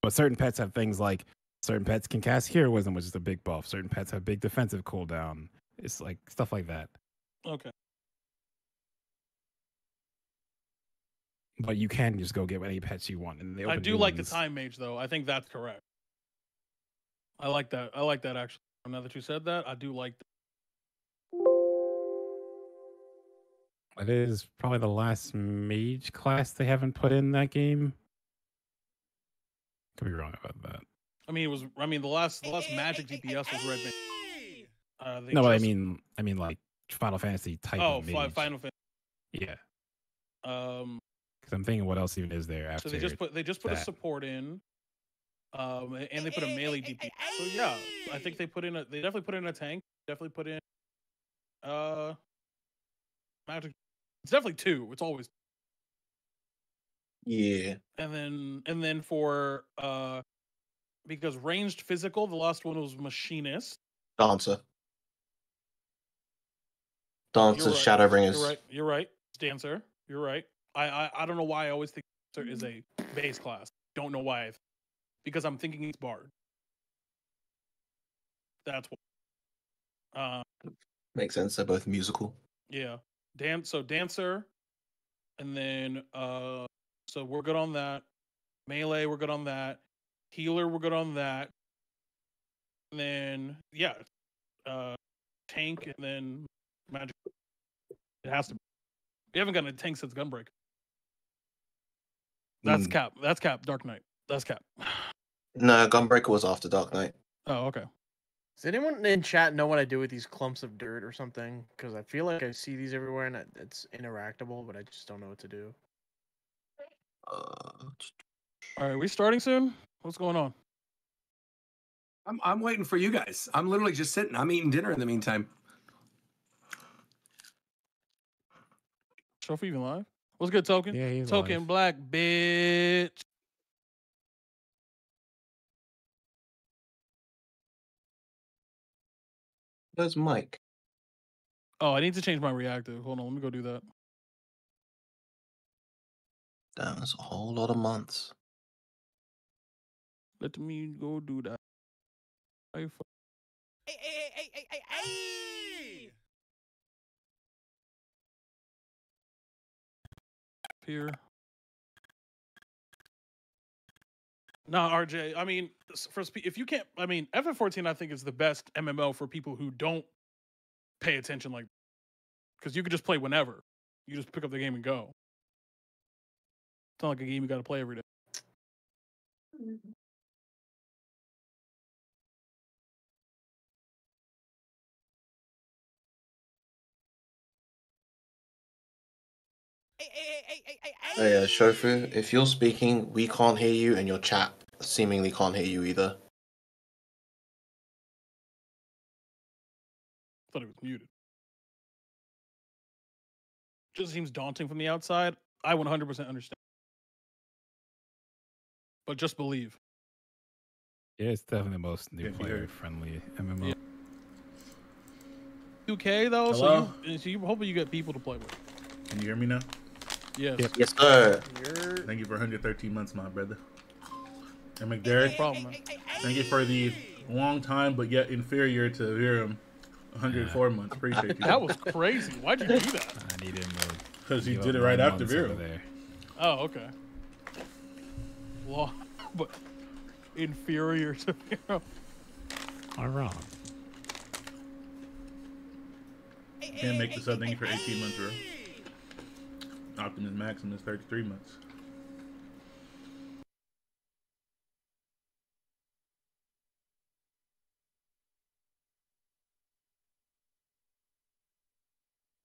But certain pets have things like certain pets can cast heroism, which is a big buff. Certain pets have big defensive cooldown. It's like stuff like that. Okay. But you can just go get any pets you want. And I do like the time mage though. I think that's correct. I like that. I like that actually. Now that you said that, I do like that. It is probably the last mage class they haven't put in that game. Could be wrong about that. I mean, the last Magic DPS was Red Mage. No, but I mean like Final Fantasy type of mage. Final Fantasy. Yeah. Because I'm thinking, what else even is there after? So they just put a support in, and they put a melee DPS. So yeah, I think they definitely put in a tank. Definitely put in, Magic. It's definitely 2. It's always. Yeah. And then for because ranged physical, the last one was machinist. Dancer, Right. Shadowbringers. You're right. It's dancer. You're right. I don't know why I always think dancer is a base class. Don't know why. Because I'm thinking it's bard. That's what. Makes sense. They're both musical. Yeah. Dancer, and then so we're good on that. Melee, we're good on that. Healer, we're good on that. And then tank, and then magic. It has to be. We haven't gotten a tank since Gunbreak. That's cap. That's cap. Dark Knight. That's cap. No, Gunbreaker was after Dark Knight. Oh, okay. Does anyone in chat know what I do with these clumps of dirt or something? Because I feel like I see these everywhere and it's interactable, but I just don't know what to do. All right, we starting soon? What's going on? I'm waiting for you guys. I'm literally just sitting. I'm eating dinner in the meantime. Shofu even live? What's good, Token? Yeah, he's Token live. Black, bitch. Where's Mike? Oh, I need to change my reactive. Hold on, let me go do that. Damn, that's a whole lot of months. Let me go do that. Hey! Here. Nah, RJ. I mean, if you can't, I mean, FF14 I think is the best MMO for people who don't pay attention, like, because you could just play whenever. You just pick up the game and go. It's not like a game you got to play every day. Oh yeah, Shofu, if you're speaking, we can't hear you, and your chat seemingly can't hear you either. Thought it was muted. Just seems daunting from the outside. I 100% understand. But just believe. Yeah, it's definitely the most new player friendly MMO. Yeah. 2K though, Hello? so you hoping you get people to play with. Can you hear me now? Yes. Yep. Yes, sir. Thank you for 113 months, my brother. And McDerrick, No problem, man. thank you for the long time but yet inferior to Virum 104 months. Appreciate you. That was crazy. Why'd you do that? I need him because he did it right after Virum. Oh, okay. Well, but inferior to Virum. I'm wrong. Can't make this up. Thank you for 18 months, bro. Optimus Maximus 33 months.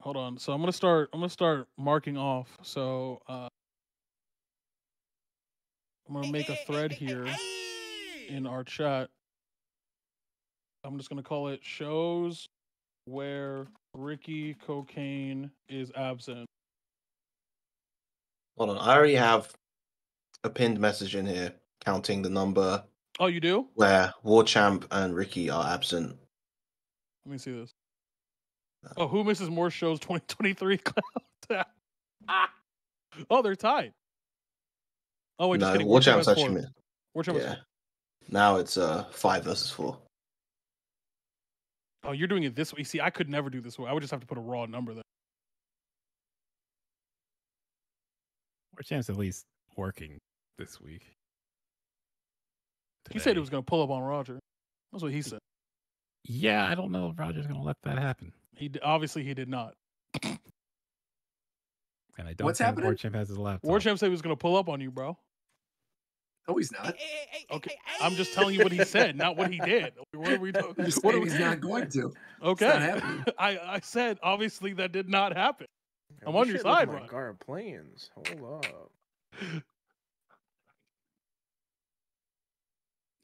Hold on. So I'm gonna start marking off. So I'm gonna make a thread here in our chat. I'm just gonna call it shows where Ricky Cocaine is absent. Hold on, I already have a pinned message in here counting the number. Oh, you do? Where Warchamp and Ricky are absent. Let me see this. Oh, who misses more shows 2023? Oh, they're tied. Oh, wait, No, just kidding. Warchamp's has actually 4. missed. War Champ was Yeah. Now it's 5 versus 4. Oh, you're doing it this way. See, I could never do this way. I would just have to put a raw number there. War Champ's at least working this week. He said he Today. was going to pull up on Roger. That's what he said. Yeah, I don't know if Roger's gonna let that happen. Obviously he did not. And I don't What's think happening? War Champ has his laptop. War Champ said he was going to pull up on you, bro. No, he's not. Okay, I'm just telling you what he said, not what he did. What are we talking? You're What are saying we, he's not going to. okay, not happening. I said obviously that did not happen. I'm We on your should look side, at my Ron. Guard plans. Hold up.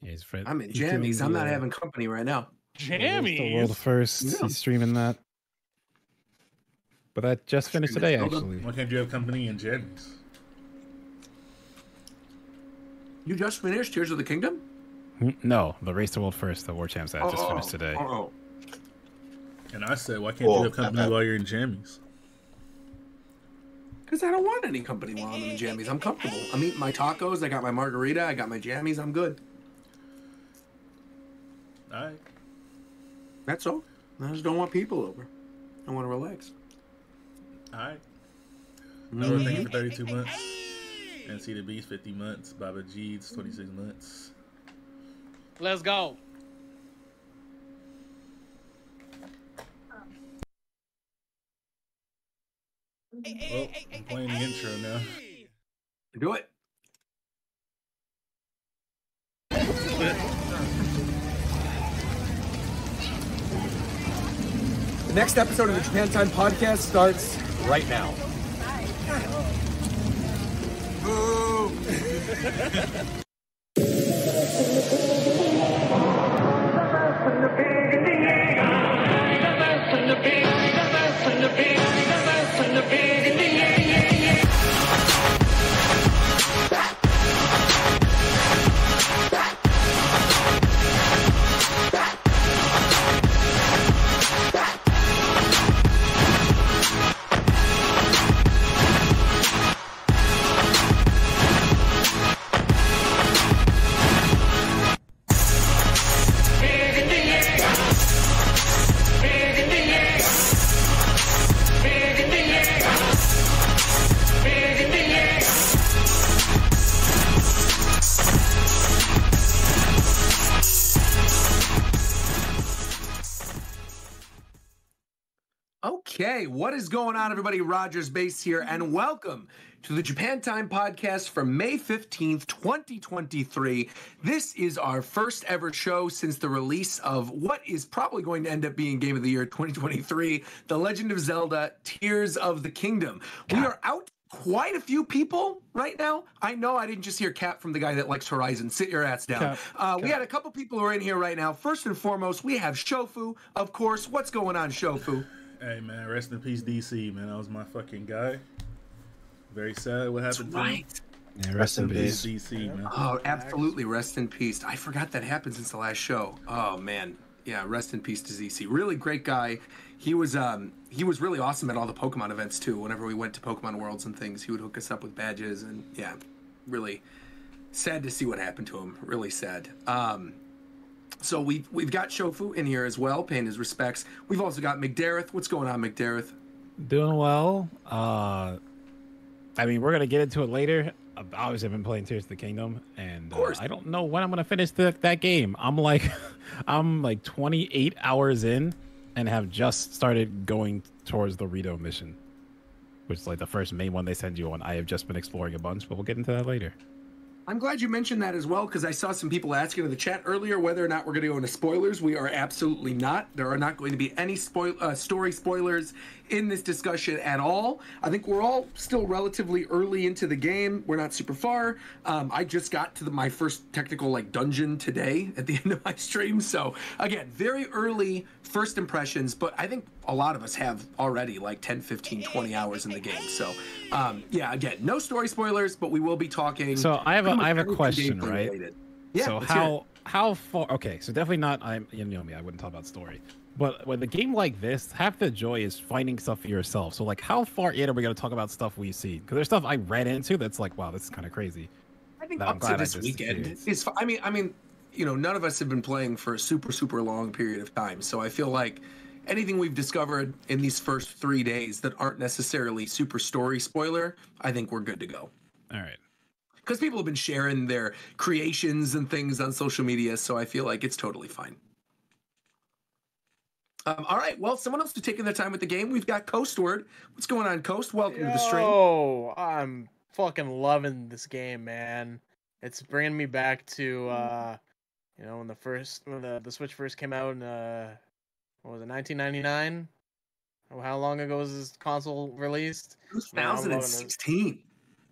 Yeah, he's Fred. I'm in he's doing jammies. I'm the, not having company right now. the Jammies. world first. Yeah. He's streaming that. But that just finished today, Streaming Zelda. actually. Why can't you have company in jammies? You just finished Tears of the Kingdom? No, the Race to World First, the War Champs that just finished today. Oh. And I said, why can't you have company while you're in jammies? Because I don't want any company while I'm in jammies. I'm comfortable. I'm eating my tacos. I got my margarita. I got my jammies. I'm good. All right. That's all. I just don't want people over. I want to relax. All right. Another thing for 32 months. NC the Beast 50 months. Baba G's 26 months. Let's go. Well, I'm playing the intro now. Do it. The next episode of the Japan Time podcast starts right now. Okay, what is going on, everybody? Rogers Base here, and welcome to the Japan Time podcast for May 15th, 2023. This is our first ever show since the release of what is probably going to end up being Game of the Year 2023, The Legend of Zelda Tears of the Kingdom. We are out quite a few people right now. I know I didn't just hear Cap from the guy that likes Horizon. Sit your ass down. We had a couple people who are in here right now. First and foremost, we have Shofu, of course. What's going on, Shofu? Hey, man, rest in peace, DC, man. That was my fucking guy. Very sad what happened to him. Yeah, rest in peace. DC, man. Oh, absolutely. Rest in peace. I forgot that happened since the last show. Oh, man. Yeah, rest in peace to ZC. Really great guy. He was really awesome at all the Pokemon events, too. Whenever we went to Pokemon Worlds and things, he would hook us up with badges. And, yeah, really sad to see what happened to him. Really sad. So we've got Shofu in here as well, paying his respects. We've also got McDareth. What's going on, McDareth? Doing well. I mean, we're gonna get into it later. Obviously, I've been playing Tears of the Kingdom, and I don't know when I'm gonna finish that game. I'm like 28 hours in, and have just started going towards the Rito mission, which is like the first main one they send you on. I have just been exploring a bunch, but we'll get into that later. I'm glad you mentioned that as well, because I saw some people asking in the chat earlier whether or not we're going to go into spoilers. We are absolutely not. There are not going to be any story spoilers in this discussion at all. I think we're all still relatively early into the game. We're not super far. I just got to my first technical dungeon today at the end of my stream. So again, very early first impressions, but I think a lot of us have already 10, 15, 20 hours in the game. So yeah, again, no story spoilers, but we will be talking. So I have a question, right? Related. Yeah, so how far? Okay, so definitely not. You know me. I wouldn't talk about story. But with a game like this, half the joy is finding stuff for yourself. So how far in are we going to talk about stuff we see? Because there's stuff I read into that's wow, this is kind of crazy. I think that I'm up to glad I this just weekend experienced. is. I mean, you know, none of us have been playing for a super long period of time, so I feel like anything we've discovered in these first 3 days that aren't necessarily super story spoiler, I think we're good to go. All right. Because people have been sharing their creations and things on social media, so I feel like it's totally fine. All right, well, someone else is taking their time with the game. We've got Coastward. What's going on, Coast? Welcome to the stream. Oh, I'm fucking loving this game, man. It's bringing me back to, you know, when the Switch first came out in, what was it, 1999? How long ago was this console released? 2016.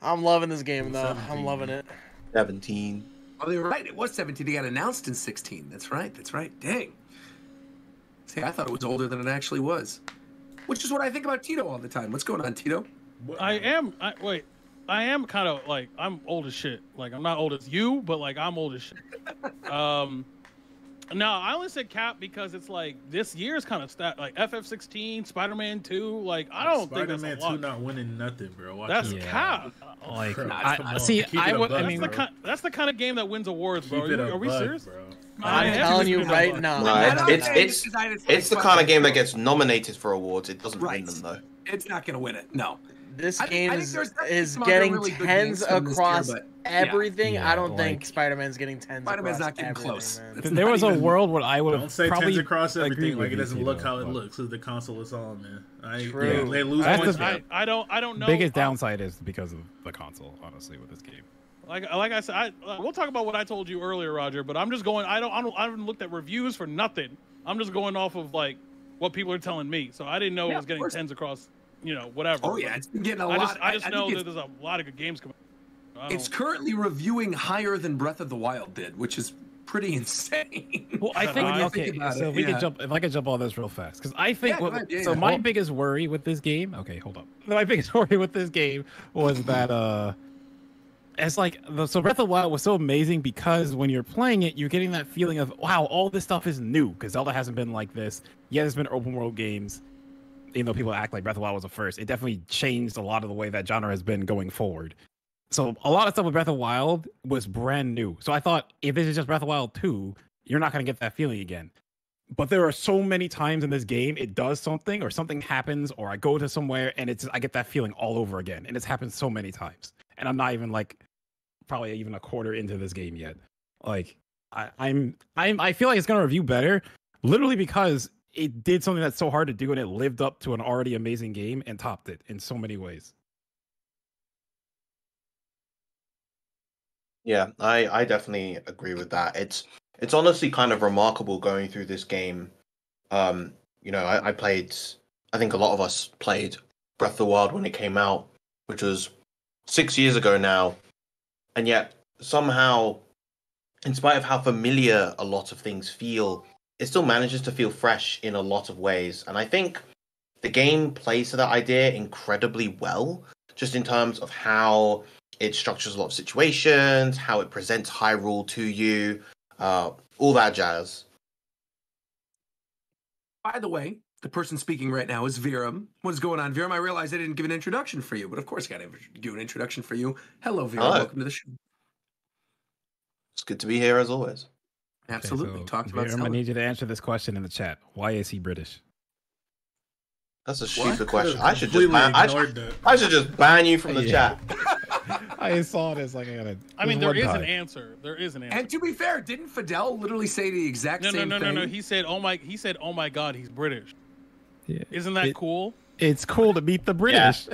I'm loving this game, though. 17. I'm loving it. 17. Oh, they were right. It was 17. It got announced in 16. That's right. Dang. See, I thought it was older than it actually was. Which is what I think about Tito all the time. What's going on, Tito? I am kind of like, I'm old as shit. Like, I'm not old as you, but like, I'm old as shit. No, I only said Cap because it's like this year's kind of like FF16, Spider-Man 2. Like, I don't think that's Spider-Man a lot. 2 not winning nothing, bro. Watch That's it. Cap. Like, Bro, I come on. see. Keep it I would. a I buck, mean, bro. That's the kind of game that wins awards, bro. Keep it Are we a buck, serious? bro. I'm Yeah, telling you keep it right a buck. now. No, I'm not it's saying this is either it's the kind of game that gets nominated for awards. It doesn't Right. win them though. It's not going to win it. No. This I think game there's definitely is some other getting really good tens games from this year, across but everything. Yeah, I don't think like- Spider-Man's getting tens Spider-Man's across not getting everything, close. man. It's there not was a even- world where I would Don't have say probably tens across agreed everything like with it doesn't you, look Tito, how it but looks. It's the console it's on, man. True. They lose That's points. the- bro. I don't know. Biggest downside is because of the console, honestly, with this game. Like I said, we'll talk about what I told you earlier, Roger. But I'm just going. I haven't looked at reviews for nothing. I'm just going off of like what people are telling me. So I didn't know Yeah, it was of getting course. tens across. You know, whatever. Oh, yeah. It's been getting a I lot. just I know think that there's a lot of good games coming. it's currently reviewing higher than Breath of the Wild did, which is pretty insane. Well, I think When you okay. think about So it, if we yeah. could jump, if I could jump on this real fast, because I think Yeah, go ahead. Yeah, so. yeah. My Oh. biggest worry with this game. Okay, hold up. My biggest worry with this game was that it's like so Breath of the Wild was so amazing because when you're playing it, you're getting that feeling of wow, all this stuff is new because Zelda hasn't been like this. Yeah, there's been open world games. Even though people act like Breath of the Wild was the first, it definitely changed a lot of the way that genre has been going forward. So a lot of stuff with Breath of the Wild was brand new. So I thought if this is just Breath of the Wild 2, you're not going to get that feeling again. But there are so many times in this game it does something or something happens or I go to somewhere and I get that feeling all over again. And it's happened so many times. And I'm not even like probably even a quarter into this game yet. Like I feel like it's going to review better literally because it did something that's so hard to do and it lived up to an already amazing game and topped it in so many ways. Yeah, I definitely agree with that. It's honestly kind of remarkable going through this game. You know, I played. I think a lot of us played Breath of the Wild when it came out, which was 6 years ago now, and yet somehow, in spite of how familiar a lot of things feel, it still manages to feel fresh in a lot of ways. And I think the game plays to that idea incredibly well, just in terms of how it structures a lot of situations, how it presents Hyrule to you, all that jazz. By the way, the person speaking right now is Viram. What is going on, Viram? I realized I didn't give an introduction for you, but of course I got to do an introduction for you. Hello, Viram. Hello. Welcome to the show. It's good to be here as always. Absolutely. Okay, so Talked about Viram, I Zelda. need you to answer this question in the chat. Why is he British? That's a stupid question. I I should just ban you from the Yeah. chat. I saw this like I gotta. I mean, this there is one an time. answer. There is an answer. And to be fair, didn't Fidel literally say the exact same thing? No. He said, "Oh my God, he's British." Yeah. Isn't that cool? It's cool to meet the British.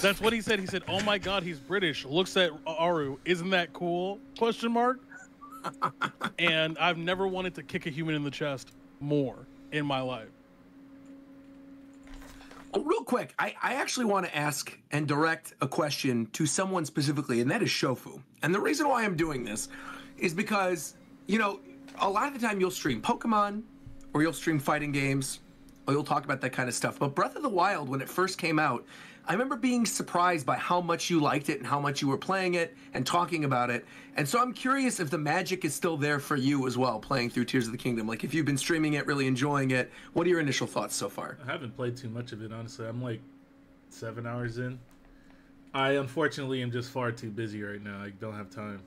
That's what he said. He said, "Oh my God, he's British." Looks at Aru. Isn't that cool? Question mark. And I've never wanted to kick a human in the chest more in my life. Oh, real quick, I actually want to ask and direct a question to someone specifically, and that is Shofu. And the reason why I'm doing this is because, you know, a lot of the time you'll stream Pokemon or you'll stream fighting games or you'll talk about that kind of stuff. But Breath of the Wild, when it first came out, I remember being surprised by how much you liked it and how much you were playing it and talking about it. And so I'm curious if the magic is still there for you as well, playing through Tears of the Kingdom. Like, if you've been streaming it, really enjoying it, what are your initial thoughts so far? I haven't played too much of it, honestly. I'm like 7 hours in. I unfortunately am just far too busy right now. I don't have time.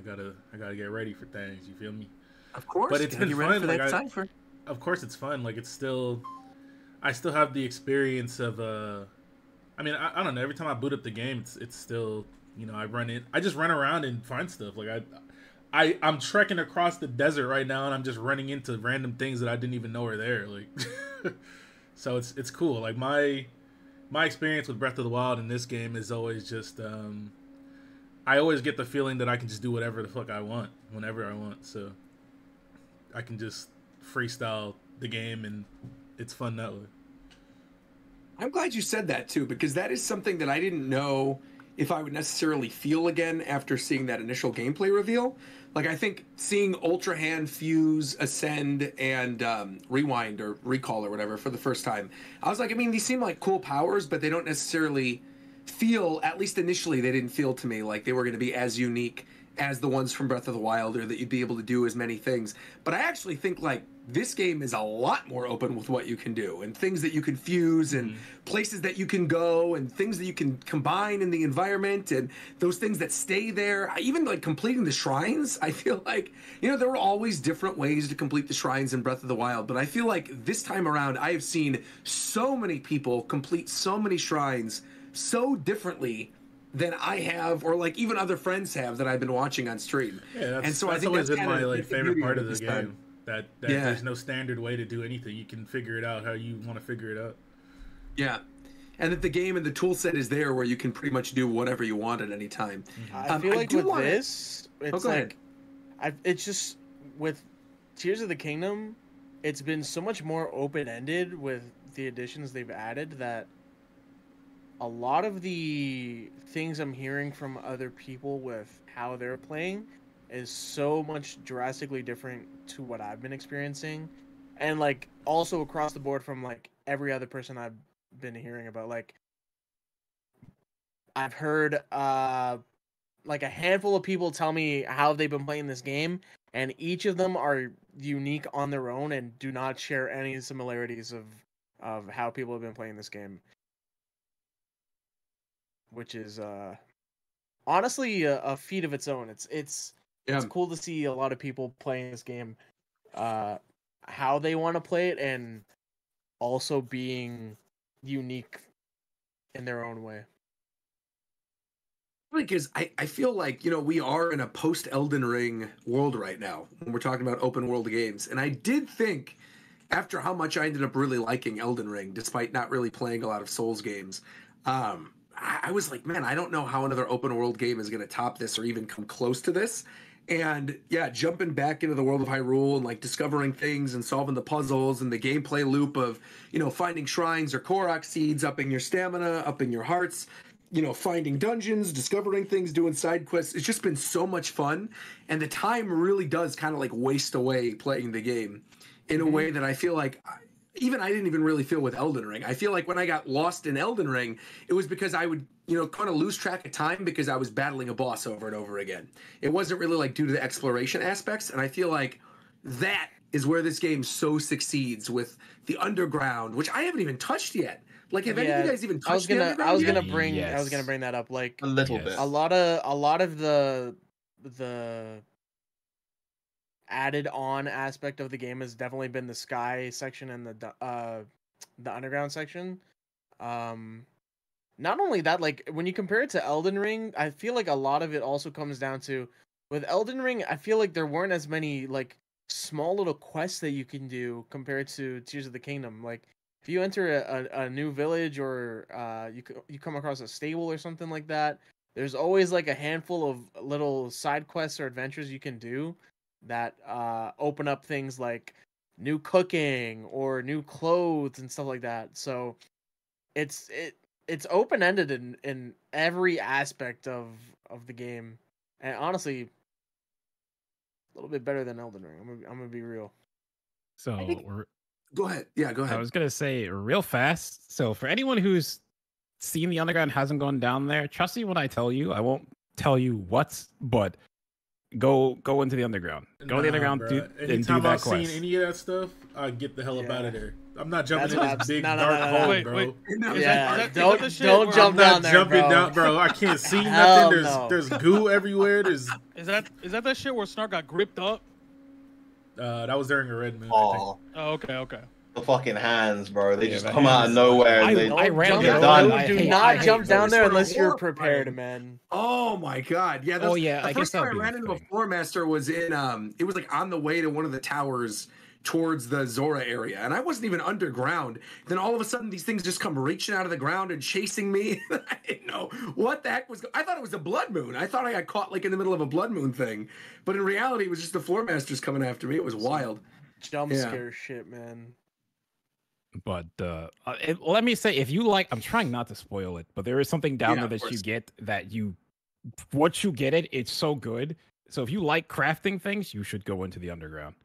gotta get ready for things. You feel me? Of course, But it's been fun. for Like that cipher. of course it's fun. Like it's still, I still have the experience of I mean, I don't know. Every time I boot up the game, it's still, you know, I just run around and find stuff. Like I'm trekking across the desert right now, and I'm just running into random things that I didn't even know were there. Like, so it's cool. Like my experience with Breath of the Wild in this game is always just, I always get the feeling that I can just do whatever the fuck I want whenever I want. So I can just freestyle the game, and it's fun that way. I'm glad you said that too, because that is something that I didn't know if I would necessarily feel again after seeing that initial gameplay reveal. Like, I think seeing Ultra Hand, Fuse, Ascend, and Rewind or Recall or whatever for the first time, I was like, I mean, these seem like cool powers, but they don't necessarily feel, at least initially, they didn't feel to me like they were going to be as unique as the ones from Breath of the Wild, or that you'd be able to do as many things. But I actually think, like, this game is a lot more open with what you can do, and things that you can fuse, and places that you can go, and things that you can combine in the environment, and those things that stay there. Even, like, completing the shrines, I feel like, you know, there were always different ways to complete the shrines in Breath of the Wild, but I feel like this time around, I have seen so many people complete so many shrines so differently than I have, or like even other friends have that I've been watching on stream. Yeah, and so I think always that's been my kinda like favorite part of the this game. time. That Yeah. there's no standard way to do anything. You can figure it out how you want to figure it out. Yeah, and that the game and the tool set is there where you can pretty much do whatever you want at any time. I feel like do with wanna- this, it's go ahead. like, it's just with Tears of the Kingdom, it's been so much more open-ended with the additions they've added that a lot of the things I'm hearing from other people with how they're playing is so much drastically different to what I've been experiencing, and like also across the board from like every other person I've been hearing about. Like, I've heard like a handful of people tell me how they've been playing this game, and each of them are unique on their own and do not share any similarities of how people have been playing this game, which is honestly a feat of its own. It's cool to see a lot of people playing this game how they want to play it, and also being unique in their own way. Because I feel like, you know, we are in a post-Elden Ring world right now when we're talking about open world games. And I did think, after how much I ended up really liking Elden Ring, despite not really playing a lot of Souls games, I was like, man, I don't know how another open world game is going to top this or even come close to this. And yeah, jumping back into the world of Hyrule and like discovering things and solving the puzzles and the gameplay loop of, you know, finding shrines or Korok seeds, upping your stamina, upping your hearts, you know, finding dungeons, discovering things, doing side quests. It's just been so much fun. And the time really does kind of like waste away playing the game in a way that I feel like even I didn't even really feel with Elden Ring. I feel like when I got lost in Elden Ring, it was because I would, you know, kind of lose track of time because I was battling a boss over and over again. It wasn't really like due to the exploration aspects. And I feel like that is where this game so succeeds with the underground, which I haven't even touched yet. Like, have any of you guys even touched the underground? I was gonna Yes. bring that up. Like, A little Yes. bit. a lot of the added on aspect of the game has definitely been the sky section and the underground section. Not only that, like when you compare it to Elden Ring, I feel like a lot of it also comes down to, with Elden Ring, I feel like there weren't as many like small little quests that you can do compared to Tears of the Kingdom. Like, if you enter a new village, or you come across a stable or something like that, there's always like a handful of little side quests or adventures you can do that open up things like new cooking or new clothes and stuff like that. So it's open ended in every aspect of the game, and honestly, a little bit better than Elden Ring. I'm gonna be real. So Go ahead. Yeah, go I ahead. was gonna say real fast. So for anyone who's seen the underground, hasn't gone down there, trust me when I tell you. I won't tell you what's, but go into the underground. Go to the underground Bruh. and do Anytime that I've quest. seen any of that stuff, I get the hell up out of there. I'm not jumping That's in this what big I'm- dark hole, Wait, bro. wait. No, Is Yeah, that don't the shit don't where- jump I'm not down there, jumping bro. down, bro. I can't see Hell nothing. no. There's goo everywhere. There's Is that shit where Snark got gripped up? that was during a red moon. I Oh, Oh, okay. the fucking hands, bro. They Yeah, just the come out hands. of nowhere. I- And they, I ran Jump You're down. done. down. I Do hate- not I hate jump down those. there It's unless you're horrifying. prepared, man. Oh my god! Yeah. Oh, yeah, The I first guess time I that'd be ran the into a thing. floor master was in it was like on the way to one of the towers towards the Zora area, and I wasn't even underground. Then all of a sudden, these things just come reaching out of the ground and chasing me. I didn't know what the heck was. I thought it was a blood moon. I thought I got caught like in the middle of a blood moon thing, but in reality, it was just the floor masters coming after me. It was wild. Jump Yeah. scare shit, man. But let me say, if you like, I'm trying not to spoil it, but there is something down Yeah, there of that you course. get that once you get it, it's so good. So if you like crafting things, you should go into the underground.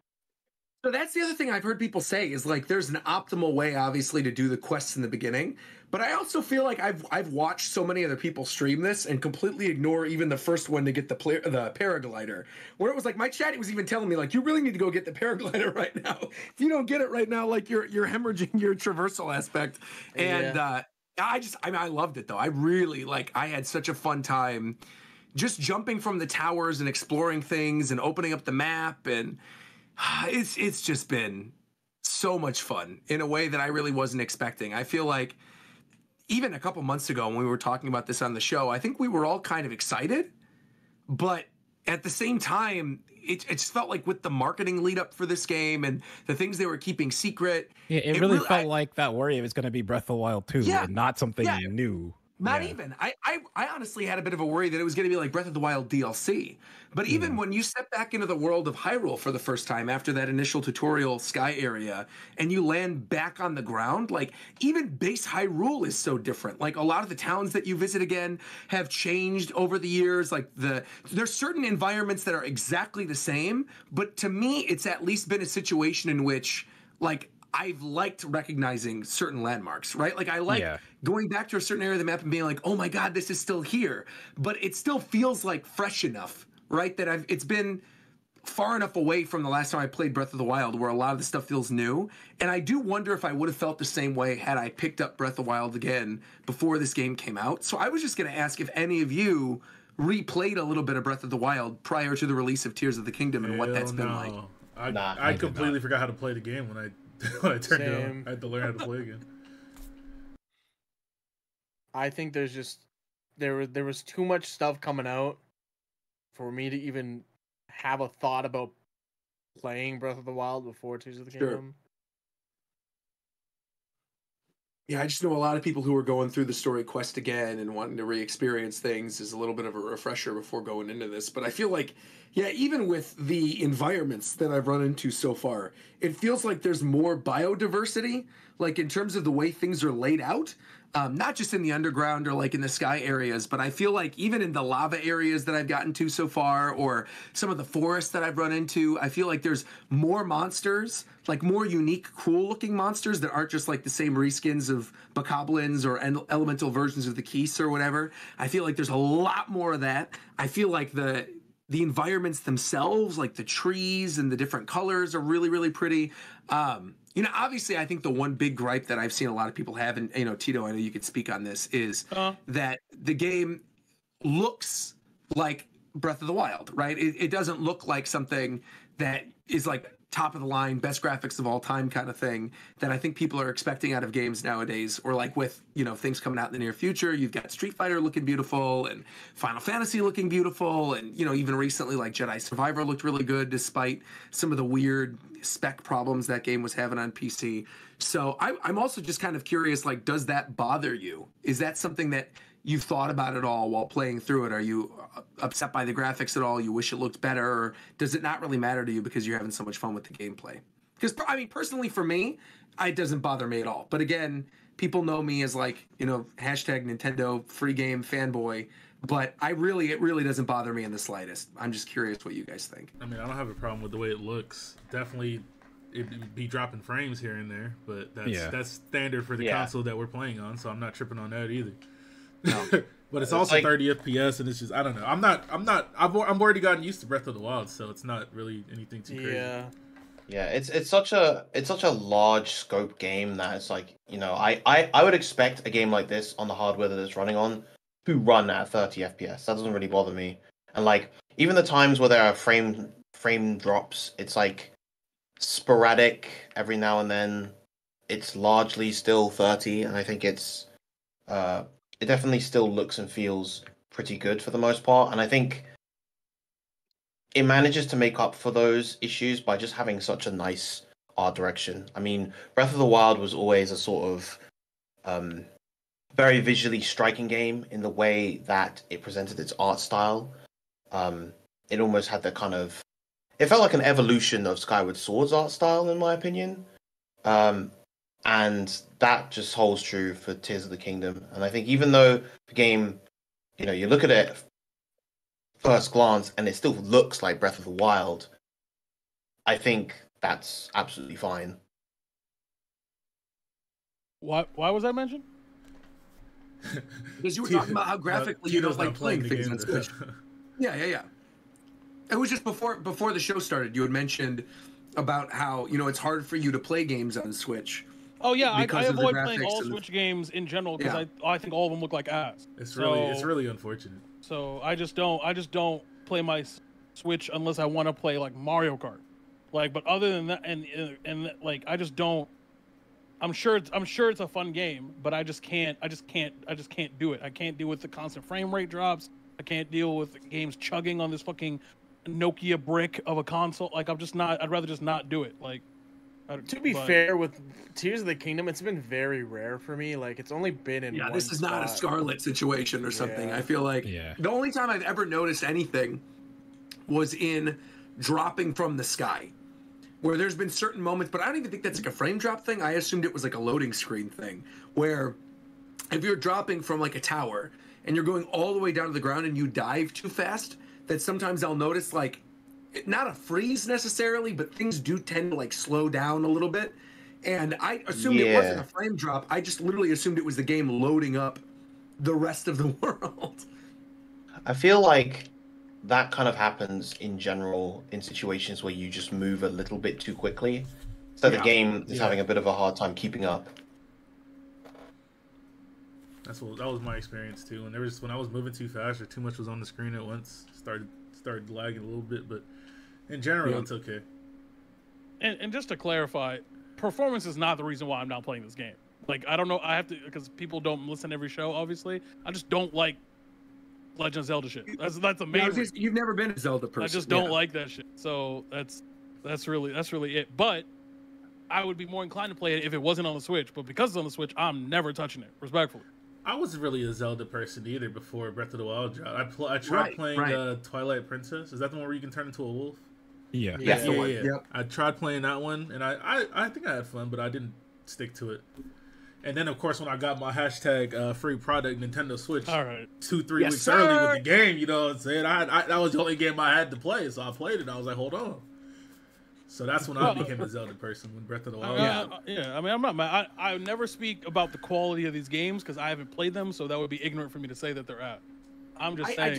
So that's the other thing I've heard people say is like there's an optimal way, obviously, to do the quests in the beginning. But I also feel like I've watched so many other people stream this and completely ignore even the first one to get the paraglider. Where it was like my chat was even telling me like you really need to go get the paraglider right now. If you don't get it right now, like you're hemorrhaging your traversal aspect. And I loved it though. I really I had such a fun time just jumping from the towers and exploring things and opening up the map, and it's just been so much fun in a way that I really wasn't expecting. I feel like even a couple months ago when we were talking about this on the show, I think we were all kind of excited, but at the same time, it just felt like with the marketing lead up for this game and the things they were keeping secret, Yeah, it really felt like that worry it was going to be Breath of the Wild 2 Yeah, and not something yeah. new. Not Yeah. even. I honestly had a bit of a worry that it was going to be like Breath of the Wild DLC. But even when you step back into the world of Hyrule for the first time after that initial tutorial sky area and you land back on the ground, like even base Hyrule is so different. Like a lot of the towns that you visit again have changed over the years. Like there's certain environments that are exactly the same, but to me it's at least been a situation in which like I've liked recognizing certain landmarks, right? Like I like going back to a certain area of the map and being like, oh my God, this is still here. But it still feels like fresh enough, right? That it's been far enough away from the last time I played Breath of the Wild where a lot of the stuff feels new. And I do wonder if I would have felt the same way had I picked up Breath of the Wild again before this game came out. So I was just going to ask if any of you replayed a little bit of Breath of the Wild prior to the release of Tears of the Kingdom and what that's been like. I completely forgot how to play the game when I turned it on. Same. I had to learn how to play again. I think there's just there was too much stuff coming out for me to even have a thought about playing Breath of the Wild before Tears of the Sure. Kingdom. Yeah, I just know a lot of people who are going through the story quest again and wanting to re-experience things is a little bit of a refresher before going into this. But I feel like, yeah, even with the environments that I've run into so far, it feels like there's more biodiversity, like in terms of the way things are laid out. Not just in the underground or like in the sky areas, but I feel like even in the lava areas that I've gotten to so far, or some of the forests that I've run into, I feel like there's more monsters, like more unique, cool looking monsters that aren't just like the same reskins of bokoblins or elemental versions of the Keese or whatever. I feel like there's a lot more of that. I feel like the environments themselves, like the trees and the different colors, are really, really pretty. You know, obviously, I think the one big gripe that I've seen a lot of people have, and you know, Tito, I know you could speak on this, is that the game looks like Breath of the Wild, right? It doesn't look like something that is like top of the line, best graphics of all time kind of thing that I think people are expecting out of games nowadays, or like with, you know, things coming out in the near future. You've got Street Fighter looking beautiful and Final Fantasy looking beautiful. And, you know, even recently, like Jedi Survivor looked really good despite some of the weird spec problems that game was having on PC. So I'm also just kind of curious, like, does that bother you? Is that something that you've thought about at all while playing through it? Are you upset by the graphics at all? You wish it looked better? Or does it not really matter to you because you're having so much fun with the gameplay? Because, I mean, personally for me, it doesn't bother me at all. But again, people know me as like, you know, hashtag Nintendo free game fanboy. But it really doesn't bother me in the slightest. I'm just curious what you guys think. I mean, I don't have a problem with the way it looks. Definitely, it'd be dropping frames here and there, but that's standard for the console that we're playing on. So I'm not tripping on that either. No. But it's also like 30 FPS, and it's just, I don't know. I've already gotten used to Breath of the Wild, so it's not really anything too crazy. Yeah. Yeah, it's such a large scope game that it's like, I would expect a game like this on the hardware that it's running on to run at 30 FPS. That doesn't really bother me. And like even the times where there are frame drops, it's like sporadic every now and then. It's largely still 30, and I think it definitely still looks and feels pretty good for the most part. And I think it manages to make up for those issues by just having such a nice art direction. I mean, Breath of the Wild was always a sort of um, very visually striking game in the way that it presented its art style. It almost had that kind of. It felt like an evolution of Skyward Sword's art style, in my opinion. And that just holds true for Tears of the Kingdom. And I think even though the game, you look at it first glance and it still looks like Breath of the Wild, I think that's absolutely fine. Why was that mentioned? Because you were talking about how graphically you don't like playing things on Switch. Yeah. It was just before the show started. You had mentioned about how it's hard for you to play games on Switch. Oh yeah, I avoid playing all Switch games in general because I think all of them look like ass. It's really unfortunate. So I just don't play my Switch unless I want to play like Mario Kart. Like, but other than that, and like I just don't. I'm sure it's a fun game, but I just can't do it. I can't deal with the constant frame rate drops. I can't deal with the games chugging on this fucking Nokia brick of a console. Like I'd rather just not do it. Like. To be fair, with Tears of the Kingdom, it's been very rare for me. Like, it's only been in one this is not a Scarlet situation or something. Yeah. I feel like the only time I've ever noticed anything was in dropping from the sky, where there's been certain moments, but I don't even think that's like a frame drop thing. I assumed it was like a loading screen thing, where if you're dropping from like a tower and you're going all the way down to the ground and you dive too fast, that sometimes I'll notice like, not a freeze necessarily, but things do tend to like slow down a little bit. And I assumed it wasn't a frame drop. I just literally assumed it was the game loading up the rest of the world. I feel like that kind of happens in general in situations where you just move a little bit too quickly. So the game is having a bit of a hard time keeping up. That was my experience too. When I was moving too fast or too much was on the screen at once, started lagging a little bit, but in general, it's okay. And just to clarify, performance is not the reason why I'm not playing this game. Like, I don't know, I have to, because people don't listen to every show, obviously. I just don't like Legend of Zelda shit. That's the main reason. You've never been a Zelda person. I just don't like that shit. So that's really it. But I would be more inclined to play it if it wasn't on the Switch. But because it's on the Switch, I'm never touching it, respectfully. I wasn't really a Zelda person either before Breath of the Wild dropped. I tried playing Twilight Princess. Is that the one where you can turn into a wolf? Yeah. Yeah. Yep. I tried playing that one, and I think I had fun, but I didn't stick to it. And then, of course, when I got my hashtag free product Nintendo Switch 2-3 weeks early with the game, you know what I'm saying? That was the only game I had to play, so I played it. I was like, hold on. So that's when I became a Zelda person, when Breath of the Wild. I mean, I'm not mad. I never speak about the quality of these games because I haven't played them, so that would be ignorant for me to say that they're at. I'm just saying.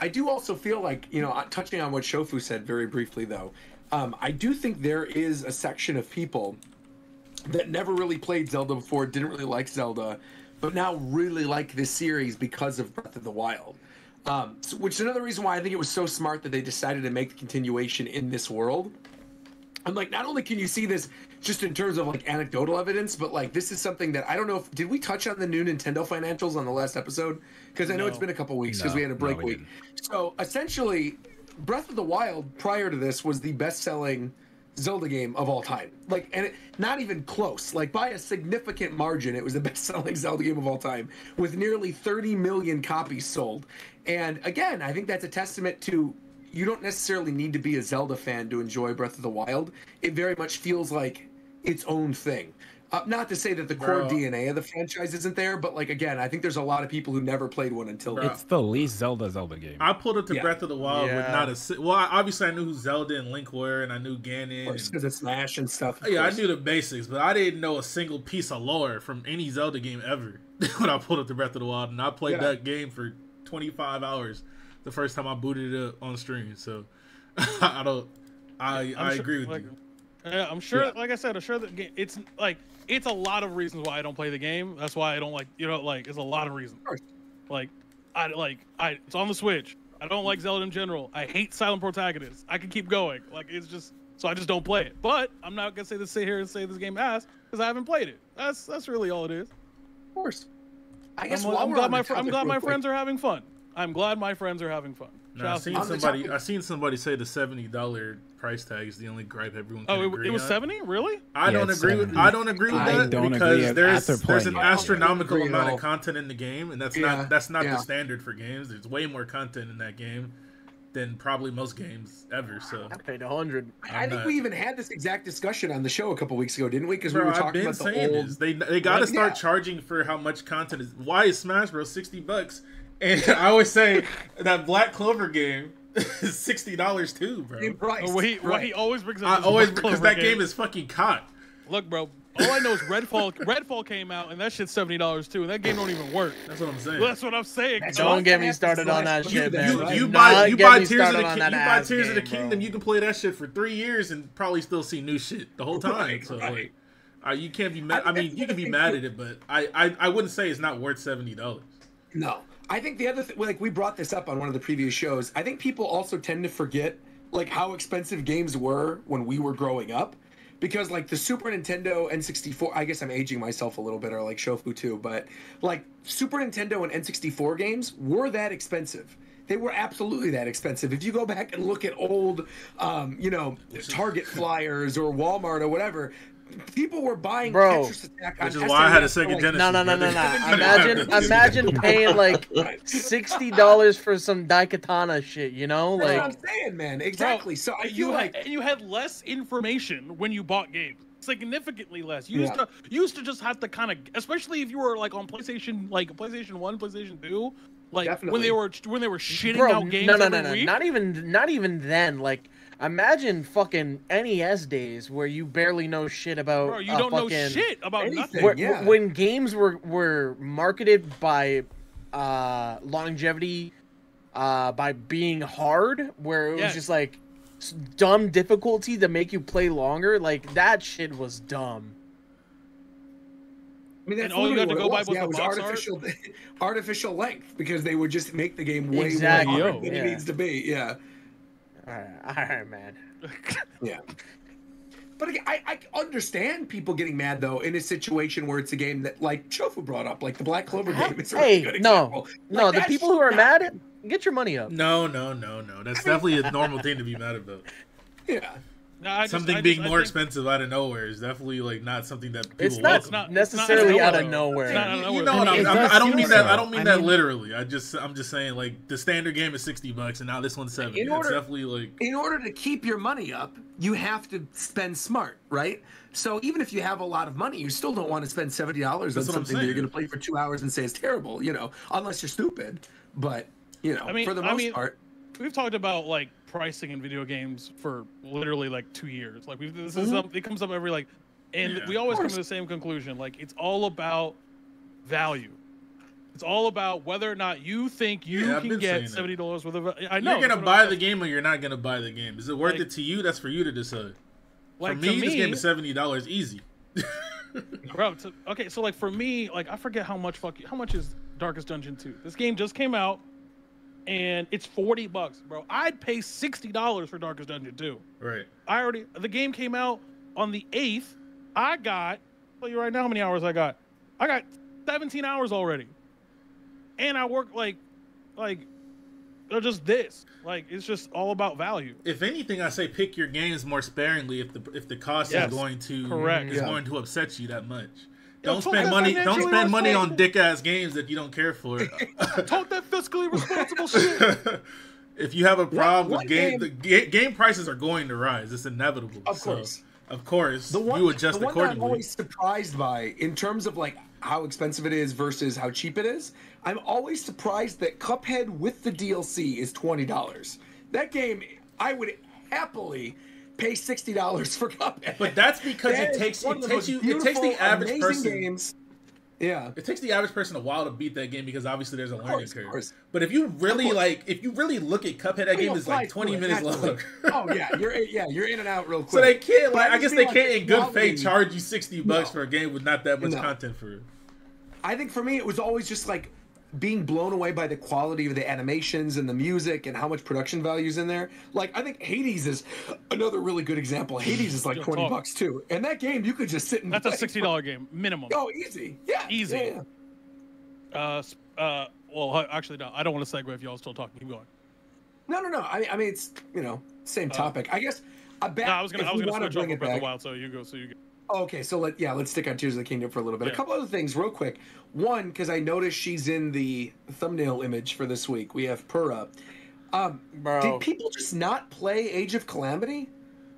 I do also feel like, touching on what Shofu said very briefly, though, I do think there is a section of people that never really played Zelda before, didn't really like Zelda, but now really like this series because of Breath of the Wild. Which is another reason why I think it was so smart that they decided to make the continuation in this world. And like, not only can you see this just in terms of like anecdotal evidence, but like this is something that I don't know if did we touch on the new Nintendo financials on the last episode? Because I know it's been a couple weeks because we had a break week. So essentially, Breath of the Wild prior to this was the best-selling Zelda game of all time. Like, and not even close. Like, by a significant margin, it was the best-selling Zelda game of all time, with nearly 30 million copies sold. And again, I think that's a testament to you don't necessarily need to be a Zelda fan to enjoy Breath of the Wild. It very much feels like its own thing. Not to say that the core DNA of the franchise isn't there, but like again, I think there's a lot of people who never played one until it's the least Zelda game. I pulled up to Breath of the Wild with not a obviously I knew who Zelda and Link were, and I knew Ganon because it's Smash and stuff. Yeah, I knew the basics, but I didn't know a single piece of lore from any Zelda game ever when I pulled up to Breath of the Wild, and I played that game for 25 hours the first time I booted it up on stream. So I I agree with like, you. Yeah, I'm sure. Like I said, I'm sure that it's like it's a lot of reasons why I don't play the game. That's why I don't like it's a lot of reasons. Like it's on the Switch. I don't like Zelda in general. I hate silent protagonists. I can keep going. Like it's just so I just don't play it. But I'm not gonna sit here and say this game ass because I haven't played it. That's really all it is. Of course. I guess I'm glad my friends are having fun. I'm glad my friends are having fun. No, I seen somebody say the $70 price tag is the only gripe everyone can agree it was on. 70, really? I don't agree with that because there's an astronomical amount of content in the game, and that's not the standard for games. There's way more content in that game than probably most games ever. So I paid $100. I think we even had this exact discussion on the show a couple weeks ago, didn't we? Because we were talking about the old. They got to start charging for how much content is. Why is Smash Bros. $60? And I always say that Black Clover game is $60 too, bro. He always brings up because that game is fucking caught. Look, bro. All I know is Redfall came out, and that shit's $70 too, and that game don't even work. That's what I'm saying. That's what I'm saying. Don't get me started on that shit, man. You buy Tears of the Kingdom, you can play that shit for 3 years and probably still see new shit the whole time. So like, you can't be mad. I mean, you can be mad at it, but I wouldn't say it's not worth $70. No. I think the other thing, like we brought this up on one of the previous shows, I think people also tend to forget like how expensive games were when we were growing up. Because like the Super Nintendo N64, I guess I'm aging myself a little bit, or like Shofu too, but like Super Nintendo and N64 games were that expensive. They were absolutely that expensive. If you go back and look at old, Target flyers or Walmart or whatever, people were buying Tetris Attack on which is why I had a Sega Genesis. No. Imagine paying like $60 for some Daikatana shit, you know? That's like what I'm saying, man. Exactly. Bro, so I feel you had less information when you bought games. Significantly less. You used to just have to kind of, especially if you were like on PlayStation 1, PlayStation 2, like when they were shitting out games every week. Not even then. Like imagine fucking NES days where you barely know shit about. Bro, you don't know shit about anything. nothing. When games were marketed by longevity, by being hard, where it was just like dumb difficulty to make you play longer, like that shit was dumb. I mean, that's all you had to go by was artificial length because they would just make the game way more than it needs to be. Yeah. All right, man. Yeah. But again, I understand people getting mad though in a situation where it's a game that, like Shofu brought up, like the Black Clover game. It's a really good example. No, the people who are mad, get your money up. No. That's definitely a normal thing to be mad about. Yeah. No, something being more expensive out of nowhere is definitely like not something that people. It's not necessarily out of nowhere. You know what I don't mean that. I don't mean that literally. I'm just saying like the standard game is $60 and now this one's $70. It's definitely like. In order to keep your money up, you have to spend smart, right? So even if you have a lot of money, you still don't want to spend $70 on something that you're going to play for 2 hours and say it's terrible, unless you're stupid. But for the most part. We've talked about like pricing in video games for literally like 2 years. Like it comes up every we always come to the same conclusion. Like it's all about value. It's all about whether or not you think you can get $70 worth of. I know you're gonna buy the game or you're not gonna buy the game. Is it worth it to you? That's for you to decide. For me, this game is $70 easy. Bro, so like for me, like I forget how much is Darkest Dungeon 2. This game just came out. And it's $40, bro. I'd pay $60 for Darkest Dungeon 2. Right. The game came out on the 8th. I'll tell you right now how many hours I got. I got 17 hours already. And I work like just this. Like it's just all about value. If anything, I say pick your games more sparingly if the cost is going to upset you that much. Don't spend money. Don't spend money on dick ass games that you don't care for. Talk that fiscally responsible shit. If you have a problem with game prices are going to rise. It's inevitable. Of course, you adjust accordingly. The one that I'm always surprised by, in terms of like how expensive it is versus how cheap it is, I'm always surprised that Cuphead with the DLC is $20. That game, I would happily pay $60 for Cuphead. But that's because it takes the average person. Games. Yeah. It takes the average person a while to beat that game because obviously there's a learning curve. course. But if you really look at Cuphead, that game is like 20 minutes long. Oh yeah, you're in and out real quick. So they can't But I guess they can't the in good quality- faith charge you $60 for a game with not that much No. content for it. I think for me, it was always just like being blown away by the quality of the animations and the music and how much production value's in there. Like, I think Hades is another really good example. Hades is like $20 too, and that game you could just sit and That's a play. $60 game minimum. Oh, easy, yeah, Easy. Yeah. Well, actually, no. I don't want to segue if y'all still talking. Keep going. No. I mean, it's same topic. I guess. I bet. No, I was gonna if we switch wanna off bring of it Breath of back. the Wild. So you go. Okay, so let's stick on Tears of the Kingdom for a little bit. Yeah. A couple other things, real quick. One, because I noticed she's in the thumbnail image for this week. We have Purra. Bro. Did people just not play Age of Calamity?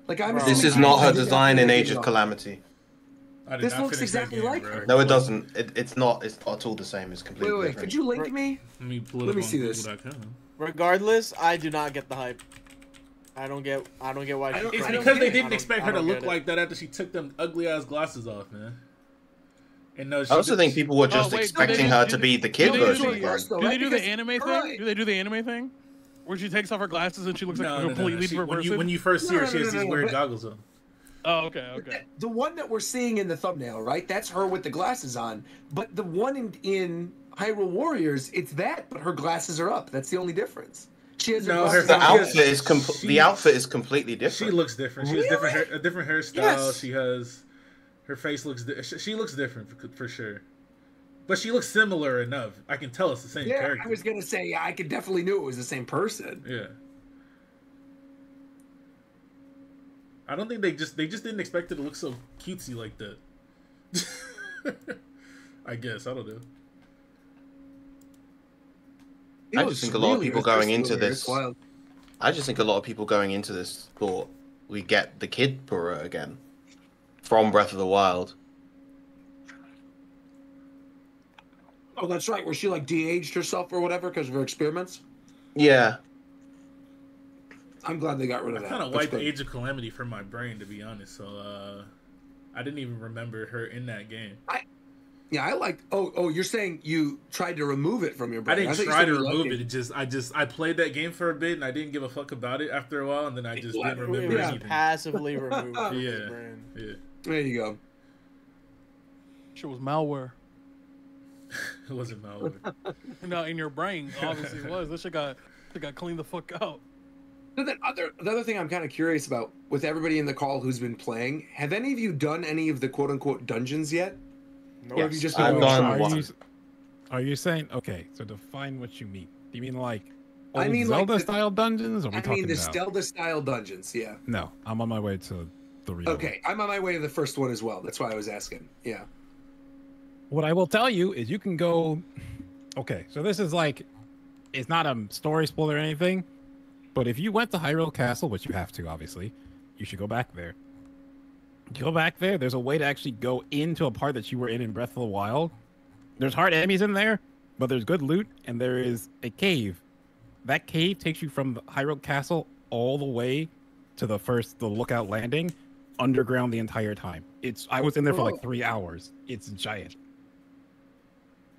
Like I'm. Bro. This assuming is not her people design in didn't Age of play Calamity. I did This not looks finish that exactly game, like bro. her. No, it doesn't. It's not. It's not at all the same. It's completely Wait, different. could you link me? Let me see this. Regardless, I do not get the hype. I don't get why I she's don't- It's crying. I don't because get they it. didn't expect her to I don't look get it. like that after she took them ugly ass glasses off, man. And no, I also think people were just wait, expecting did her they- to be the did kid they version do again. First, though, Do they right? do the Because- anime thing? Right. Do they do the anime thing? Where she takes off her glasses and she looks like a completely different When person? you first see her, No, she has these no, weird but- goggles on. Oh, okay. The one that we're seeing in the thumbnail, right? That's her with the glasses on. But the one in Hyrule Warriors, it's that, but her glasses are up. That's the only difference. She has her No, glasses The her on. outfit is the outfit is completely She different. looks different. She has a different hairstyle. Yes. She has her face looks. She looks different for sure. But she looks similar enough. I can tell it's the same Yeah, character. I was gonna say I could definitely knew it was the same person. Yeah. I don't think they just didn't expect it to look so cutesy like that. I guess I don't know. It I was just think a lot of people going into it's this. wild. I just think a lot of people going into this thought we get the kid Purra again from Breath of the Wild. Oh, that's right. Where she like de-aged herself or whatever because of her experiments. Yeah, I'm glad they got rid of I that. kind of That's wiped good. Age of Calamity from my brain, to be honest. So I didn't even remember her in that game. Yeah, I like. Oh, you're saying you tried to remove it from your I brain? didn't thought you try said to you liked remove it. I played that game for a bit and I didn't give a fuck about it after a while, and then I just didn't remember Yeah. anything. Passively removed from his Yeah, brain. yeah. There you go. Shit was malware. It wasn't malware. No, in your brain, obviously it was. This shit got cleaned the fuck out. So the other thing I'm kind of curious about with everybody in the call who's been playing, have any of you done any of the quote unquote dungeons yet? Or have you just been I've going done try? one. Are you saying okay? So define what you mean. Do you mean like old I mean, like Zelda the- style dungeons? Or are we I talking mean the about? Zelda style dungeons, yeah. No, I'm on my way to the real. Okay, I'm on my way to the first one as well. That's why I was asking. Yeah. What I will tell you is you can go. Okay, so this is like, it's not a story spoiler or anything, but if you went to Hyrule Castle, which you have to, obviously, you should go back there. Go back there. There's a way to actually go into a part that you were in Breath of the Wild. There's hard enemies in there, but there's good loot, and there is a cave. That cave takes you from the Hyrule Castle all the way to the lookout landing, underground the entire time. I was in there for like 3 hours. It's giant.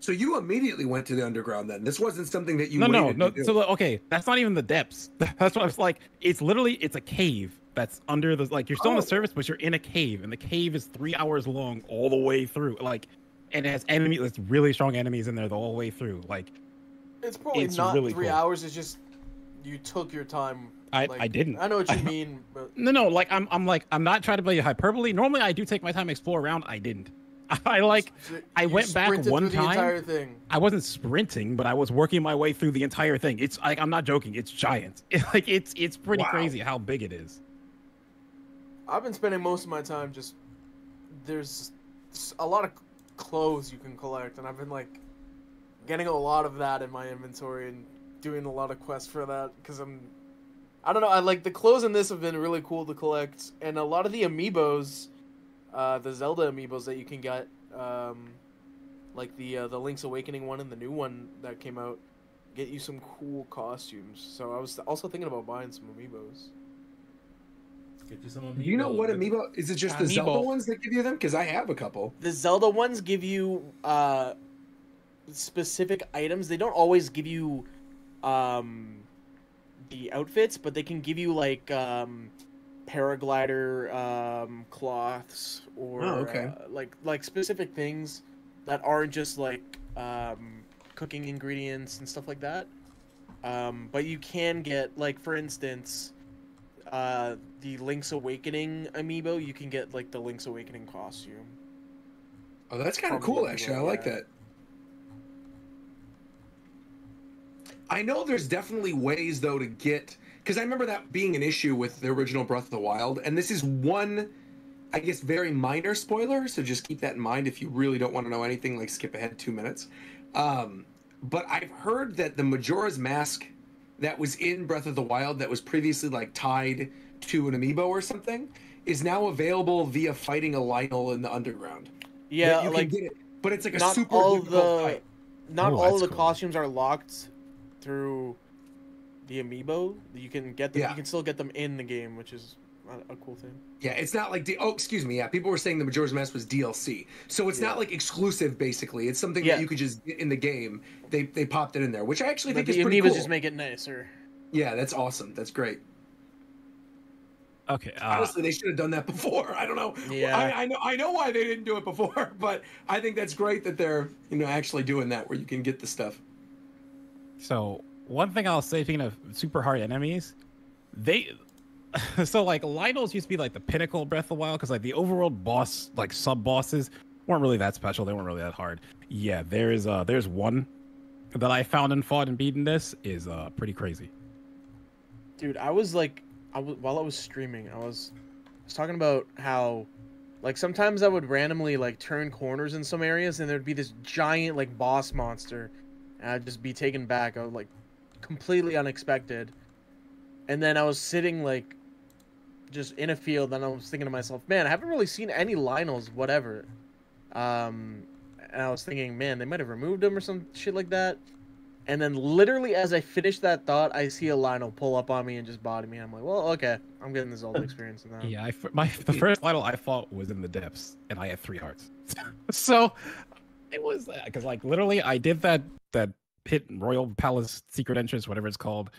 So you immediately went to the underground then. This wasn't something that you No. waited to do. So okay, that's not even the depths. That's what I was like. It's a cave that's under the you're still on the surface, but you're in a cave, and the cave is 3 hours long all the way through. And it has enemies. There's really strong enemies in there the whole way through. It's probably It's not really 3 cool. hours. It's just you took your time. I didn't. I know what you mean, but No. I'm not trying to play hyperbole. Normally, I do take my time to explore around. I didn't. I you went back sprinted one through time. The entire thing. I wasn't sprinting, but I was working my way through the entire thing. It's I'm not joking. It's giant. It's pretty Wow. crazy how big it is. I've been spending most of my time just. There's a lot of clothes you can collect, and I've been getting a lot of that in my inventory and doing a lot of quests for that because I don't know. I like the clothes in this have been really cool to collect, and a lot of the amiibos, the Zelda amiibos that you can get, like the Link's Awakening one and the new one that came out, get you some cool costumes. So I was also thinking about buying some amiibos. Get you some amiibo. Do you know what amiibo? Is it just the Zelda Amiibo. ones that give you them? Because I have a couple. The Zelda ones give you specific items. They don't always give you the outfits, but they can give you like paraglider cloths or like specific things that aren't just like cooking ingredients and stuff like that. But you can get, like, for instance, the Link's Awakening amiibo. You can get like the Link's Awakening costume. Oh, that's kind of cool, actually. I like that. I know there's definitely ways, though, to get... Because I remember that being an issue with the original Breath of the Wild, and this is one, I guess, very minor spoiler, so just keep that in mind if you really don't want to know anything, like skip ahead 2 minutes. But I've heard that the Majora's Mask that was in Breath of the Wild that was previously, like, tied to an amiibo or something is now available via fighting a Lionel in the underground. Yeah, you like, can get it, but it's like a not super all difficult fight. Not Oh, all of that's the cool. costumes are locked through the amiibo. You can get them. Yeah. You can still get them in the game, which is a cool thing. Yeah, it's not like excuse me. Yeah, people were saying the Majora's Mask was DLC, so it's not like exclusive. Basically, it's something that you could just get in the game. They popped it in there, which I actually But think the is pretty amiibos cool. just make it nicer. Yeah, that's awesome. That's great. Okay. Honestly, they should have done that before. I don't know. Yeah. I know why they didn't do it before, but I think that's great that they're actually doing that where you can get the stuff. So one thing I'll say, speaking of super hard enemies, so like Lionels used to be like the pinnacle of Breath of the Wild because like the overall boss, like sub bosses, weren't really that special. They weren't really that hard. Yeah, there's one that I found and fought and beaten. This is pretty crazy. Dude, while I was streaming, I was talking about how, like, sometimes I would randomly like turn corners in some areas, and there'd be this giant like boss monster, and I'd just be taken back. I was like completely unexpected, and then I was sitting like just in a field, and I was thinking to myself, man, I haven't really seen any Lionels, whatever. And I was thinking, man, they might have removed them or some shit like that. And then literally as I finish that thought, I see a Lionel pull up on me and just body me. I'm like, well, okay, I'm getting this old experience now. Yeah, the first Lionel I fought was in the depths, and I had 3 hearts. So it was because like literally I did that pit Royal Palace secret entrance, whatever it's called.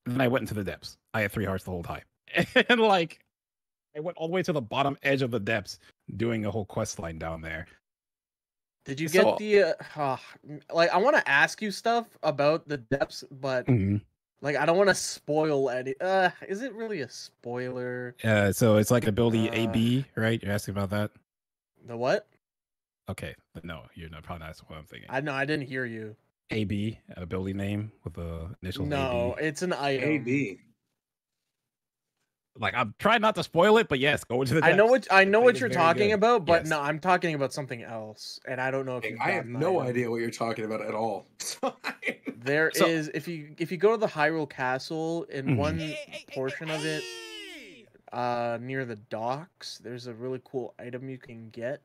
And then I went into the depths. I had 3 hearts the whole time, and like I went all the way to the bottom edge of the depths, doing a whole quest line down there. Did you get the like? I want to ask you stuff about the depths, but like I don't want to spoil any. Is it really a spoiler? So it's like ability AB, right? You're asking about that? The what? Okay, but no, you're not probably not what I'm thinking. I didn't hear you. AB, ability name with the initials. No, AB. it's an item. AB. Like I'm trying not to spoil it, but yes, go into the depths. I know what you're very talking good. about, but Yes. no, I'm talking about something else, and I don't know if you've I have gotten no item. idea what you're talking about at all. There So- is if you go to the Hyrule Castle in one portion of it, near the docks, there's a really cool item you can get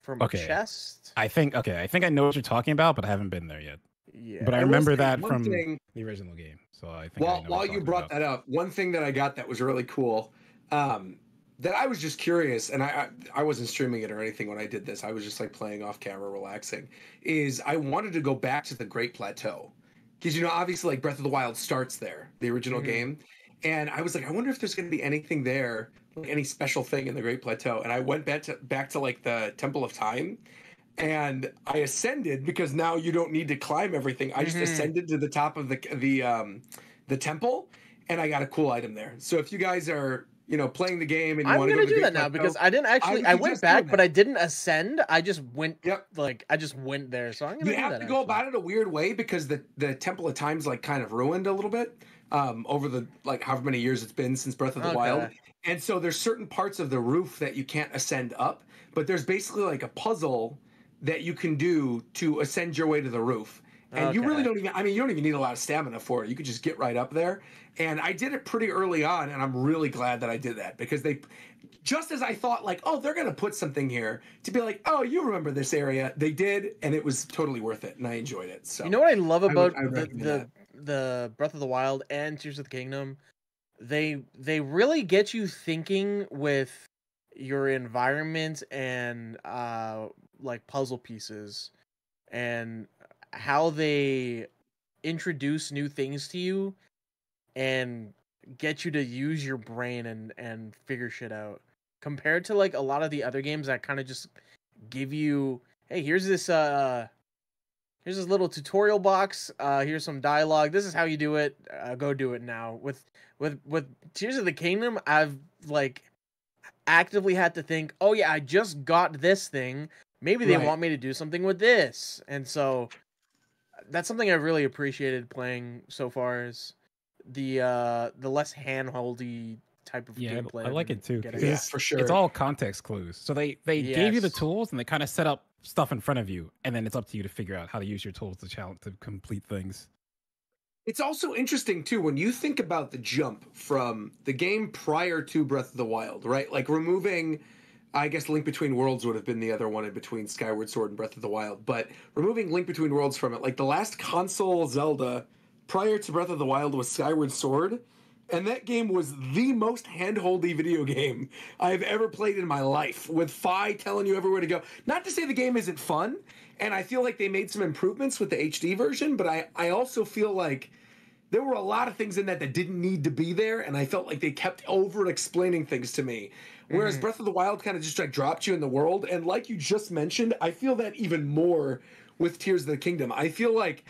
from a chest. I think I know what you're talking about, but I haven't been there yet. Yeah. But I I will remember say that one from thing- the original game. So I think I know While you brought that up, one thing that I got that was really cool, that I was just curious, and I wasn't streaming it or anything when I did this. I was just like playing off camera, relaxing. Is I wanted to go back to the Great Plateau because obviously like Breath of the Wild starts there, the original game, and I was like, I wonder if there's going to be anything there, like any special thing in the Great Plateau. And I went back to like the Temple of Time. And I ascended because now you don't need to climb everything. I just ascended to the top of the temple, and I got a cool item there. So if you guys are playing the game and you I'm want to gonna go to do the that now Great because Plateau, I didn't actually. I went suggest back, doing but that. I didn't ascend. I just went. Yep. Like I just went there. So I'm gonna. You do have that, to go actually. about it a weird way because the Temple of Time's like kind of ruined a little bit over the like however many years it's been since Breath of the Wild. And so there's certain parts of the roof that you can't ascend up, but there's basically like a puzzle that you can do to ascend your way to the roof. And you really don't even, you don't even need a lot of stamina for it. You could just get right up there. And I did it pretty early on, and I'm really glad that I did that because just as I thought like, oh, they're going to put something here to be like, oh, you remember this area. They did, and it was totally worth it, and I enjoyed it. So You know what I love about I recommend that. the Breath of the Wild and Tears of the Kingdom? they really get you thinking with your environment and like puzzle pieces and how they introduce new things to you and get you to use your brain and figure shit out compared to like a lot of the other games that kind of just give you, hey, here's this little tutorial box, here's some dialogue, this is how you do it, go do it now. With Tears of the Kingdom, I've like actively had to think, oh yeah, I just got this thing, maybe they want me to do something with this. And so that's something I've really appreciated playing so far, is the less handholdy type of gameplay. I like it too. Yeah, for sure. It's all context clues. So they gave you the tools and they kind of set up stuff in front of you, and then it's up to you to figure out how to use your tools to complete things. It's also interesting too when you think about the jump from the game prior to Breath of the Wild, right? Like removing, I guess Link Between Worlds would have been the other one in between Skyward Sword and Breath of the Wild, but removing Link Between Worlds from it, like the last console Zelda prior to Breath of the Wild was Skyward Sword, and that game was the most handholdy video game I've ever played in my life, with Fi telling you everywhere to go. Not to say the game isn't fun, and I feel like they made some improvements with the HD version, but I also feel like there were a lot of things in that didn't need to be there, and I felt like they kept over-explaining things to me. Whereas Breath of the Wild kind of just like dropped you in the world, and like you just mentioned, I feel that even more with Tears of the Kingdom. I feel like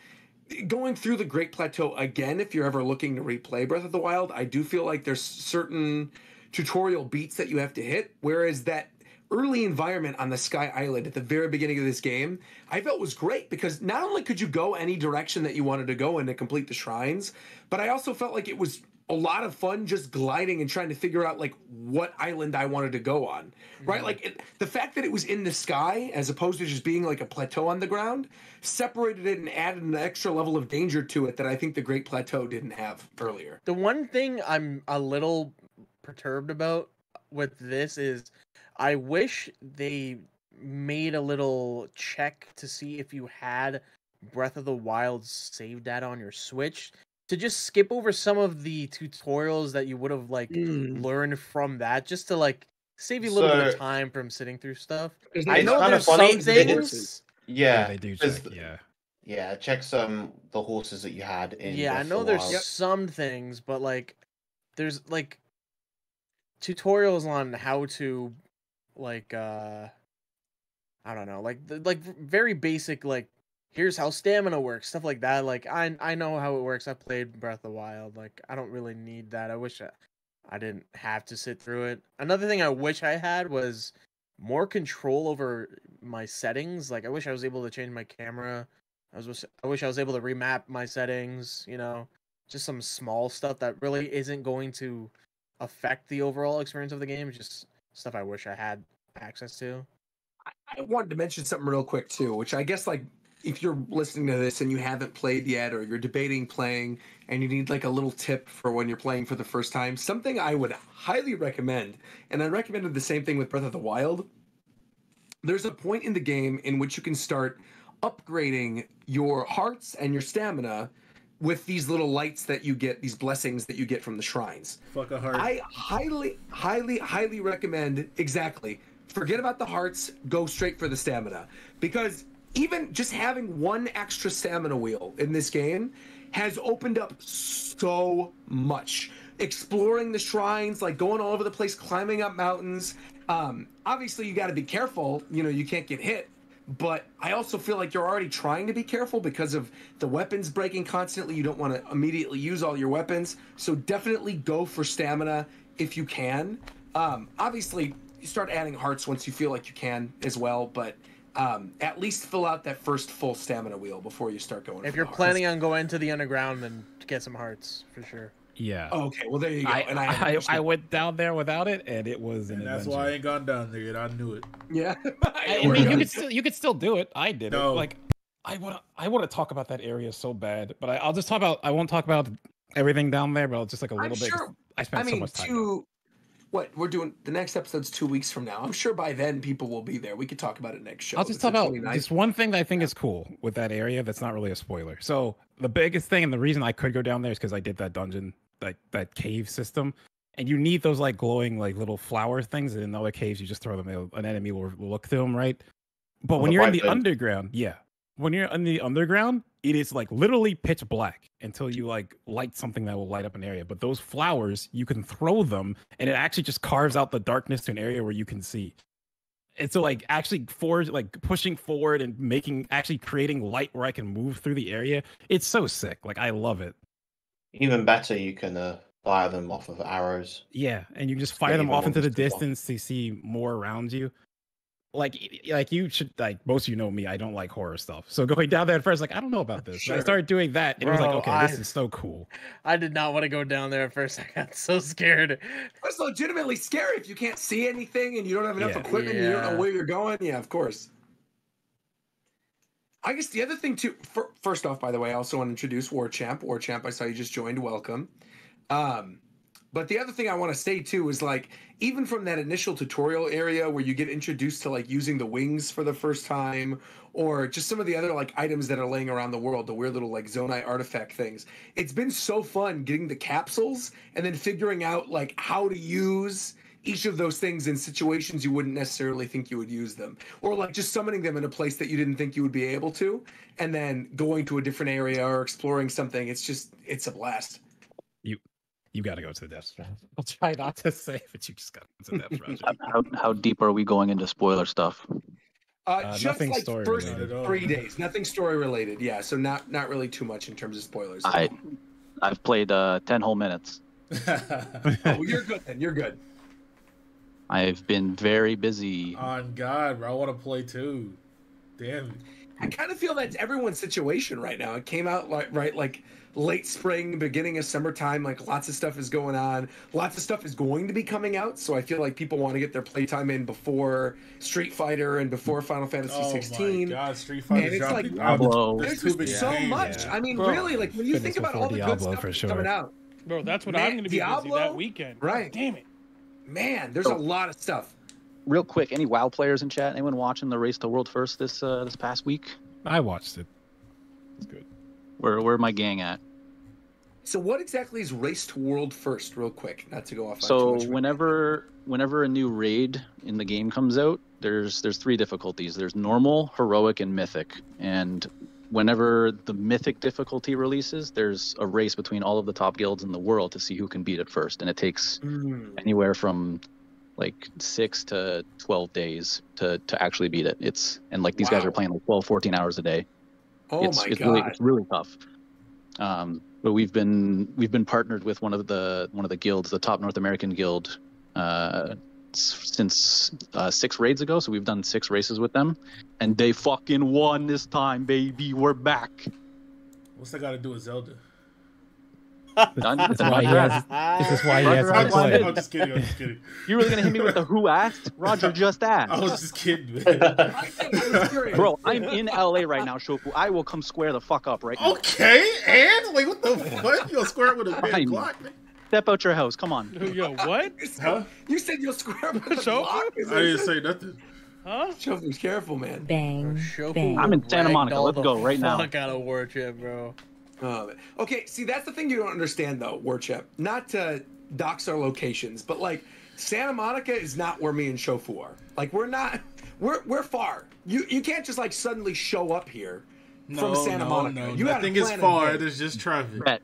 going through the Great Plateau again, if you're ever looking to replay Breath of the Wild, I do feel like there's certain tutorial beats that you have to hit, whereas that early environment on the Sky Island at the very beginning of this game, I felt was great because not only could you go any direction that you wanted to go in to complete the shrines, but I also felt like it was a lot of fun just gliding and trying to figure out like what island I wanted to go on, right? Like the fact that it was in the sky as opposed to just being like a plateau on the ground separated it and added an extra level of danger to it that I think the Great Plateau didn't have earlier. The one thing I'm a little perturbed about with this is I wish they made a little check to see if you had Breath of the Wild saved data on your Switch, to just skip over some of the tutorials that you would have like learned from that, just to like save you a little bit of time from sitting through stuff. I know there's some things. Yeah, they do check. Yeah, check some the horses that you had in. Yeah, Breath I know of the there's Wild. some things, but like there's like tutorials on how to like I don't know, like very basic, like here's how stamina works, stuff like that. Like I know how it works. I played Breath of the Wild. Like I don't really need that. I wish I didn't have to sit through it. Another thing I wish I had was more control over my settings. Like I wish I was able to change my camera. I wish I was able to remap my settings, you know, just some small stuff that really isn't going to affect the overall experience of the game. Just stuff I wish I had access to. I wanted to mention something real quick too, which I guess like if you're listening to this and you haven't played yet, or you're debating playing and you need like a little tip for when you're playing for the first time, something I would highly recommend, and I recommended the same thing with Breath of the Wild. There's a point in the game in which you can start upgrading your hearts and your stamina with these little lights that you get, these blessings that you get from the shrines. Fuck a heart. I highly recommend, exactly, forget about the hearts, go straight for the stamina. Because even just having one extra stamina wheel in this game has opened up so much. Exploring the shrines, like going all over the place, climbing up mountains. Obviously, you got to be careful. You know, you can't get hit. But I also feel like you're already trying to be careful because of the weapons breaking constantly. You don't want to immediately use all your weapons. So definitely go for stamina if you can. Obviously, you start adding hearts once you feel like you can as well. But at least fill out that first full stamina wheel before you start going. If you're planning on going to the underground, then get some hearts for sure. Yeah. Oh, okay. Well, there you go. I went down there without it, and it was. And that's why I ain't gone down there yet. I knew it. Yeah. I mean, you could still do it. I did it. Like, I want to talk about that area so bad, but I'll just talk about. I won't talk about everything down there, but I'll just like a little bit. Sure. I spent so much time. What we're doing, the next episode's 2 weeks from now. I'm sure by then people will be there. We could talk about it next show. I'll just talk about just one thing that I think is cool with that area that's not really a spoiler. So the biggest thing and the reason I could go down there is because I did that dungeon that cave system, and you need those like glowing like little flower things. And in other caves, you just throw them. An enemy will look through them, right? But when you're in the underground, when you're in the underground, it is like literally pitch black until you like light something that will light up an area. But those flowers, you can throw them, and it actually just carves out the darkness to an area where you can see. And so like actually pushing forward and creating light where I can move through the area. It's so sick. Like I love it. Even better, you can fire them off of arrows. Yeah, and you can just fire them off into the distance to see more around you. Like you should, like most of you know me, I don't like horror stuff. So going down there at first, like I don't know about this. Sure. I started doing that, and it was like, okay, this is so cool. I did not want to go down there at first. I got so scared. It's legitimately scary if you can't see anything and you don't have enough equipment and you don't know where you're going. Yeah, of course. I guess the other thing too. First off, by the way, I also want to introduce Warchamp. Warchamp, I saw you just joined. Welcome. But the other thing I want to say too is like, even from that initial tutorial area where you get introduced to like using the wings for the first time, or just some of the other like items that are laying around the world, the weird little like Zonai artifact things. It's been so fun getting the capsules and then figuring out like how to use each of those things in situations you wouldn't necessarily think you would use them, or like just summoning them in a place that you didn't think you would be able to, and then going to a different area or exploring something. It's a blast. You got to go to the depths. I'll try not to say, but you just got to go to the depths. How deep are we going into spoiler stuff? Just nothing like story first related. 3 days, nothing story related. Yeah, so not really too much in terms of spoilers. I've played 10 whole minutes. Oh, you're good then. You're good. I've been very busy. On God, bro, I want to play too. Damn it. I kind of feel that's everyone's situation right now. It came out like late spring, beginning of summertime. Like lots of stuff is going on. Lots of stuff is going to be coming out. So I feel like people want to get their playtime in before Street Fighter and before Final Fantasy 16. Oh my God, Street Fighter! And it's like there's just so much. I mean, really, like when you think about all the good stuff that's coming out, bro, that's what I'm going to be busy that weekend. Right? Damn it, man. There's a lot of stuff. Real quick, any WoW players in chat? Anyone watching the Race to World First this past week? I watched it. It's good. Where my gang at? So what exactly is Race to World First, real quick, not to go off on So too much whenever a new raid in the game comes out, there's 3 difficulties. There's normal, heroic, and mythic. And whenever the mythic difficulty releases, there's a race between all of the top guilds in the world to see who can beat it first. And it takes anywhere from like 6 to 12 days to actually beat it. These guys are playing like 12, 14 hours a day. It's really tough. But we've been partnered with one of the guilds, the top North American guild, since 6 raids ago. So we've done 6 races with them, and they fucking won this time, baby. We're back. What's that got to do with Zelda? This is why he has to play. I'm just kidding. You really gonna hit me with the who asked? Roger just asked. I was just kidding, man. Bro, I'm in LA right now, Shofu. I will come square the fuck up right now. Okay, and like what the fuck? You'll square it with a big Glock, man. Step out your house. Come on. Yo, what? Huh? You said you'll square up with a Shofu? Glock? I didn't say nothing. Huh? Shofu's careful, man. Bang. bang. I'm in Santa Monica. Let's go right now. Fuck out of Warchip, bro. Okay, see, that's the thing you don't understand, though, Warchip. Not to dox our locations, but, like, Santa Monica is not where me and Shofu are. Like, we're far. You can't just, like, suddenly show up here from Santa Monica. You nothing is far. There's just traffic. Bet.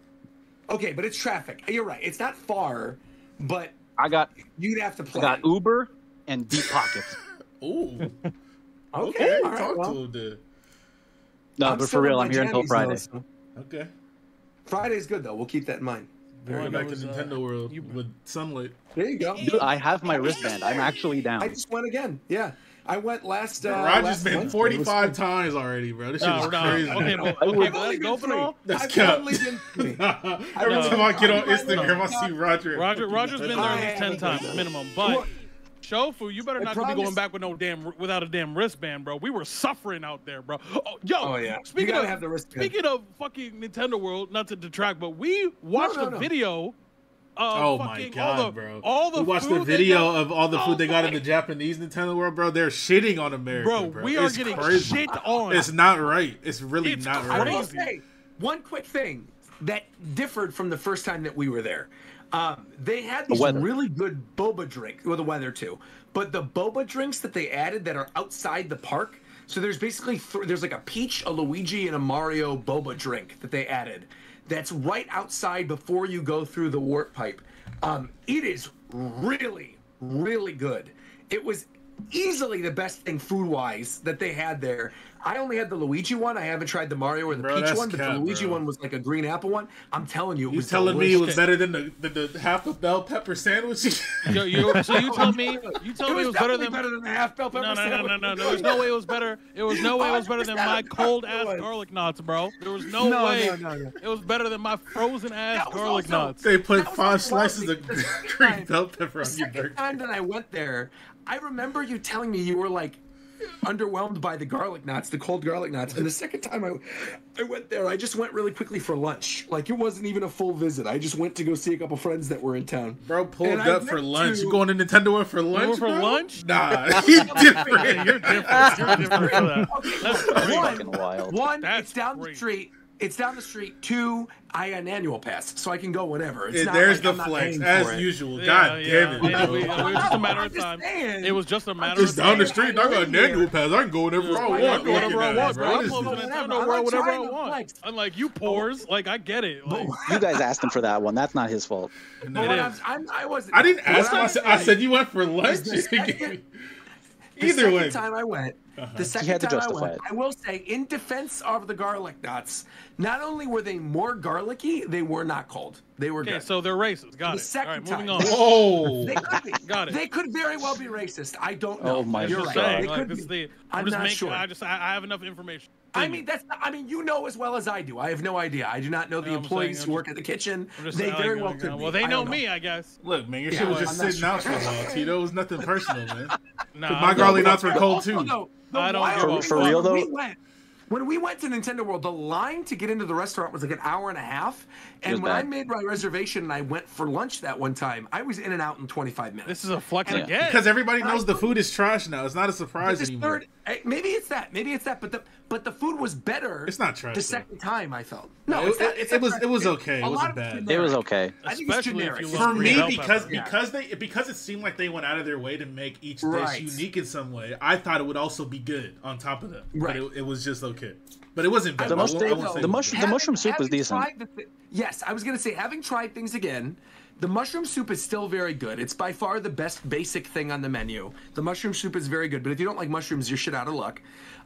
Okay, but it's traffic. You're right. It's not far, but you'd have to plan. I got Uber and deep pockets. Ooh. Okay, all right, talk to him then. No, but for real, I'm here until Friday. Okay. Friday's good, though. We'll keep that in mind. Going back to Nintendo World with sunlight. There you go. Dude, I have my wristband. I'm actually down. I just went again. Yeah. I went last. Roger's been 45 times already, bro. This shit is crazy. Okay, let's go for all. That's only been every time I get on Instagram, I see Roger. Roger's been there at least 10 times minimum. But Shofu, you better not be going back with without a damn wristband, bro. We were suffering out there, bro. Oh yeah. Speaking of fucking Nintendo World, not to detract, but we watched a video. Oh my God, bro! We watched the video of all the food they got in the Japanese Nintendo World, bro. They're shitting on America, bro. We are getting shit on. It's not right. It's really not right. I will say one quick thing. that differed from the first time that we were there. They had these weather. really good boba drinks, well, the weather too, but the boba drinks that they added that are outside the park. So there's basically there's like a Peach, a Luigi, and a Mario boba drink that they added. That's right outside before you go through the warp pipe. It is really, really good. It was easily the best thing food-wise that they had there. I only had the Luigi one. I haven't tried the Mario or the Peach one, but the Luigi one was like a green apple one. I'm telling you, it was telling delicious. me it was better than the half a bell pepper sandwich? So you tell me it was better than the half bell pepper sandwich. No. There's no way it was better. It was no way it was better than my cold ass garlic knots, bro. There was no way it was better than my frozen ass garlic knots. They put 5 slices of green bell pepper on your burger. The second time that I went there, I remember you telling me you were like underwhelmed by the garlic knots, the cold garlic knots. And the second time I went there, I just went really quickly for lunch. Like, it wasn't even a full visit. I just went to go see a couple friends that were in town. Bro pulled up for lunch. You going to Nintendo World for lunch? You for lunch? Nah, you're different. You're different. You're different for that. That's crazy. Fucking wild. One, That's it's down great. the street. It's down the street. 2, I got an annual pass, so I can go whenever. It's not There's like the I'm not flex, paying as for it. usual. Yeah, God damn it. yeah. bro. It was just a matter I'm of just time. saying. It was just a matter Just of down the time. street, I got an annual pass. I can go whenever I I want. can go whatever I want, bro. What I'm is close to this? Nintendo I'm World whatever I trying to want. flex. Unlike you poors, like I get it. Like, You guys asked him for that one. That's not his fault. But It what is. I wasn't. I didn't what ask him. I said you went for lunch. The second- Either way. The second time I went, the second had to time I justify went, it. I will say, in defense of the garlic knots, not only were they more garlicky, they were not cold. They were okay, good. so they're racist. Got The it. All second right, moving time. on. Whoa. They could be. Got it. They could very well be racist. I don't know. Oh my You're Just right. God. saying, They like, could this is be. the, I'm just not making. sure. I have enough information. I mean, you know as well as I do. I have no idea. I do not know the Yeah, I'm employees saying, who I'm work at the kitchen. I'm just They saying, very like, well could be. Well, they I know don't me, I guess. Look, man, your Yeah, shit was well, just I'm not sitting out for a sure. while, Tito. It was nothing personal, man. Nah, My garlic knots were But cold also, too. though, I don't wild give a thing For was real, when we went to Nintendo World, the line to get into the restaurant was like an hour and a half. And was when I bad. made my reservation and I went for lunch that one time, I was in and out in 25 minutes. This is a flex Yeah. again. Because everybody knows the food is trash now. It's not a But surprise this anymore. maybe it's that. But the food was better. It's not trash, The though. second time I felt. No, It- it's not, it- it's it not was- trash. it was okay. It A lot wasn't of bad. it's It was generic. okay. I think it's Especially if generic. you It's love For green me, bell because pepper. because it seemed like they went out of their way to make each dish Right. unique in some way, I thought it would also be good on top of that. Right. But it was just okay. But it wasn't bad. The I won't- I won't mushroom- say the it was mushroom- bad. the mushroom soup was Having decent. tried yes, I was gonna say, having tried things again, the mushroom soup is still very good. It's by far the best basic thing on the menu. The mushroom soup is very good, but if you don't like mushrooms, you're shit out of luck.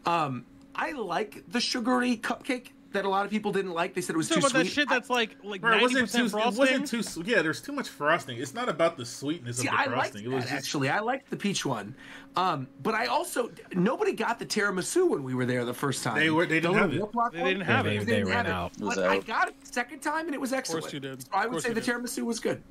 I like the sugary cupcake that a lot of people didn't like. They said it was Talking too about that sweet. shit that's like Bro, it wasn't 90% too. frosting. It wasn't too. Yeah, there's too much frosting. It's not about the sweetness See, of the I liked frosting. It was that, just actually. I liked the peach one. But I also, nobody got the tiramisu when we were there the first time. They didn't The have little it. Ziploc They one? didn't have They- it. they didn't ran have out. It was But I out. got it the second time and it was excellent. you did. So I Of would course say you the did. tiramisu was good.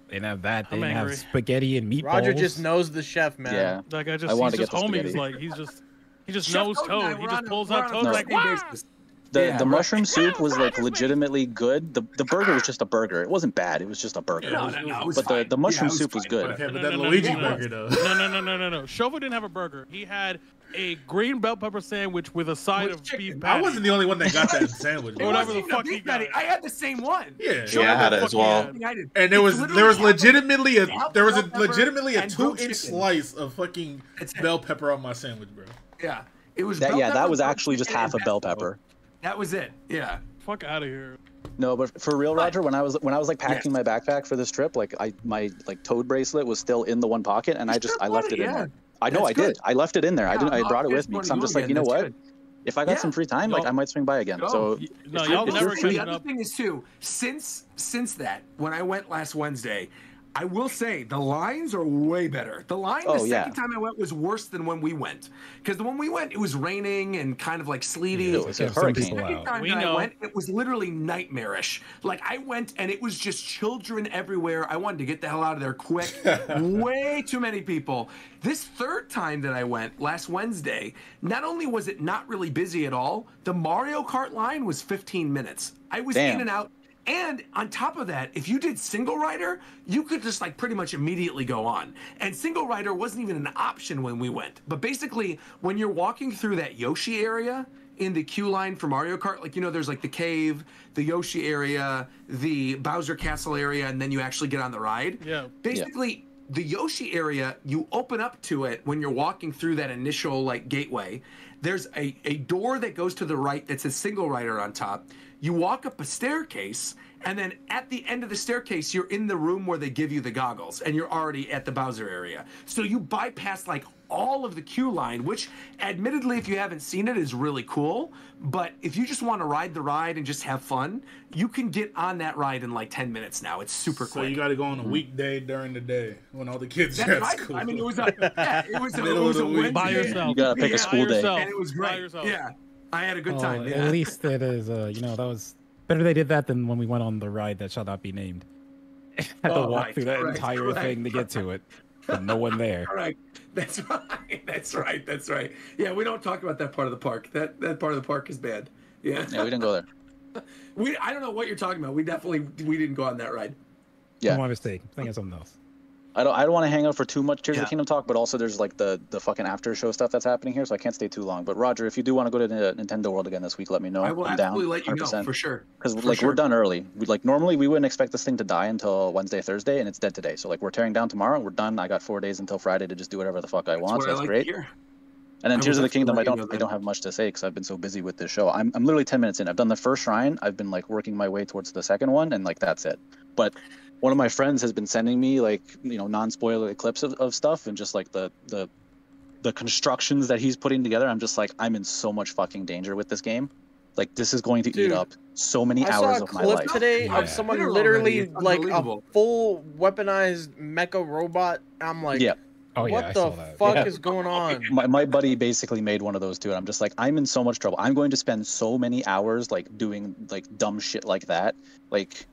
They didn't have that. They I'm didn't have angry. spaghetti and meatballs. Roger just knows the chef, man. Yeah. Like I just, I wanted he's to just get the homies. spaghetti. Like he just Chef knows Cody and I toad. He were just on a- pulls we're out on a toad. Like Thursday wow. basis. The Yeah, the right. mushroom soup was like legitimately good. The burger was just a burger. It wasn't bad. It was just a burger. No, it was But fine. the mushroom Yeah, it was soup was fine. good. Okay, but No, that no, no, Luigi no, no. burger though. No. Shofu didn't have a burger. He had a green bell pepper sandwich with a side With of chicken. beef I patty. wasn't the only one that got that sandwich. Or bro. whatever the Wasn't even a fuck he beef patty. got. I had the same one. Yeah. Yeah, I had it as well. I did. And there It's was literally legitimately a half there was a bell pepper legitimately a and grilled 2-inch chicken. slice of fucking That's it. bell pepper on my sandwich, bro. Yeah, it was. That bell yeah, that pepper, was grilled actually just chicken, half a and bell pesto. pepper. That was it. Yeah. Fuck out of here. No, but for real, Roger, when I was like packing Yes. my backpack for this trip, like my like toad bracelet was still in the one pocket, and I left it in there. I know That's I did. good. I left it in there. I Yeah, didn't. I I'll brought it just with me want because to I'm go just like, again. you know That's what? good. If I got Yeah. some free time, like No. I might swing by again. No. So No, if y'all you're- if never you're free, The catching other up. thing is too, since that, when I went last Wednesday, I will say the lines are way better. The line the Oh, yeah. second time I went was worse than when we went. Because when we went, it was raining and kind of like sleety. It was a Yeah, some hurricane. people The second out. time We that I know. went, it was literally nightmarish. Like I went and it was just children everywhere. I wanted to get the hell out of there quick. Way too many people. This third time that I went last Wednesday, not only was it not really busy at all, the Mario Kart line was 15 minutes. I was Damn. in and out. And on top of that, if you did single rider, you could just like pretty much immediately go on. And single rider wasn't even an option when we went. But basically, when you're walking through that Yoshi area in the queue line for Mario Kart. Like, you know, there's like the cave, the Yoshi area, the Bowser Castle area, and then you actually get on the ride. Yeah. Basically, the Yoshi area, you open up to it when you're walking through that initial like gateway. There's a door that goes to the right that's a single rider on top. You walk up a staircase, and then at the end of the staircase, you're in the room where they give you the goggles, and you're already at the Bowser area. So you bypass like all of the queue line, which admittedly, if you haven't seen it, is really cool. But if you just want to ride the ride and just have fun, you can get on that ride in like 10 minutes now. It's super quick. So you got to go on a weekday during the day when all the kids That's are at right. school. I mean, it was a Wednesday. By yourself. You gotta pick a school day. And it was great. Yeah, I had a good time. Yeah. At least it is, you know, that was better they did that than when we went on the ride that shall not be named. Had to walk through that entire thing to get to it. With no one there. Right. That's right. That's right. Yeah, we don't talk about that part of the park. That part of the park is bad. Yeah. Yeah, we didn't go there. I don't know what you're talking about. We didn't go on that ride. Yeah. My mistake. I think of something else. I don't want to hang out for too much Tears of the Kingdom talk, but also there's like the fucking after show stuff that's happening here, so I can't stay too long. But Roger, if you do want to go to the Nintendo World again this week, let me know. I will absolutely let you know for sure. Because we're done early. Normally we wouldn't expect this thing to die until Wednesday, Thursday, and it's dead today. So like we're tearing down tomorrow. We're done. I got 4 days until Friday to just do whatever the fuck I want. So that's great. And then Tears of the Kingdom, I don't have much to say because I've been so busy with this show. I'm literally 10 minutes in. I've done the first shrine. I've been like working my way towards the second one, and like that's it. But one of my friends has been sending me like, you know, non-spoiler clips of stuff and just like the constructions that he's putting together. I'm just like, I'm in so much fucking danger with this game. Like this is going to eat up so many hours of my life. I saw a clip today of someone literally like a full weaponized mecha robot. I'm like, what the fuck is going on? My buddy basically made one of those too, and I'm just like, I'm in so much trouble. I'm going to spend so many hours like doing like dumb shit like that. Like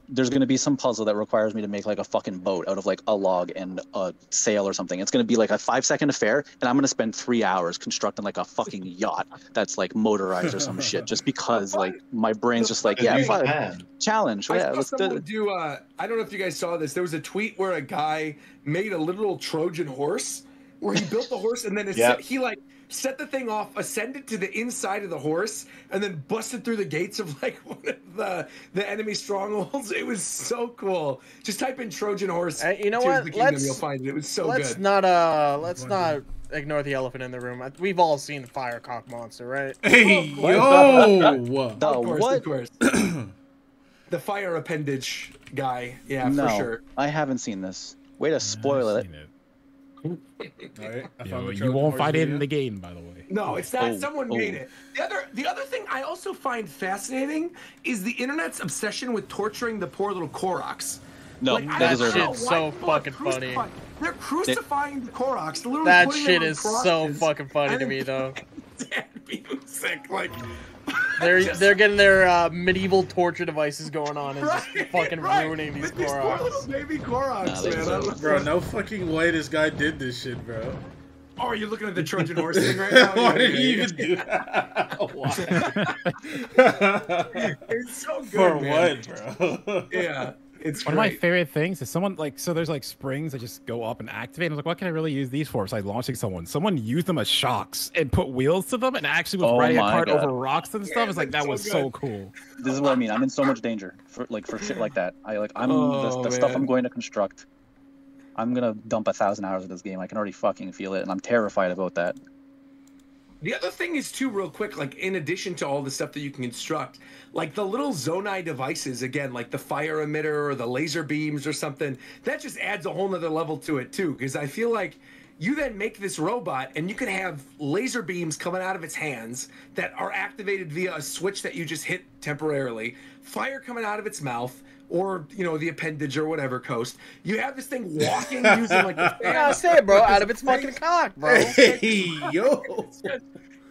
there's going to be some puzzle that requires me to make like a fucking boat out of like a log and a sail or something. It's going to be like a 5-second affair, and I'm going to spend 3 hours constructing like a fucking yacht that's like motorized or some shit, just because like my brain's just like, challenge. I saw someone do. I don't know if you guys saw this. There was a tweet where a guy made a literal Trojan horse, where he built the horse and then he like set the thing off, ascended to the inside of the horse, and then busted through the gates of like one of the enemy strongholds. It was so cool. Just type in Trojan horse. You know what? You'll find it. It was so good. Let's not ignore the elephant in the room. We've all seen Firecock Monster, right? Hey, yo! Of course. The fire appendage guy. Yeah, for sure. I haven't seen this. Way to spoil it. You won't find it in the game, by the way. No, it's not. Someone made it. The other thing I also find fascinating is the internet's obsession with torturing the poor little Koroks. No, like, that shit's so fucking funny. They're crucifying the Koroks. That shit is so fucking funny to me, though. Music, like. They're getting their medieval torture devices going on and just fucking ruining these Koroks. Poor little baby Koroks, man. Bro, no fucking way this guy did this shit, bro. Oh, are you looking at the Trojan horse thing right now? Why did he even do that? It's so good, For man. what, bro? Yeah. It's one of my favorite things is someone like, so there's like springs that just go up and activate. I was like, what can I really use these for? So I launching someone. Someone used them as shocks and put wheels to them and actually was riding a cart over rocks and stuff. It's like, that was so cool. This is what I mean. I'm in so much danger for shit like that. I'm the stuff I'm going to construct. I'm gonna dump 1,000 hours of this game. I can already fucking feel it, and I'm terrified about that. The other thing is too, real quick, like in addition to all the stuff that you can construct, like the little Zonai devices, again, like the fire emitter or the laser beams or something, that just adds a whole nother level to it too. Because I feel like you then make this robot and you can have laser beams coming out of its hands that are activated via a switch that you just hit temporarily, fire coming out of its mouth, or, you know, the appendage or whatever coast. You have this thing walking using like the fan. I say, bro, out of its fucking cock, bro. Hey, yo.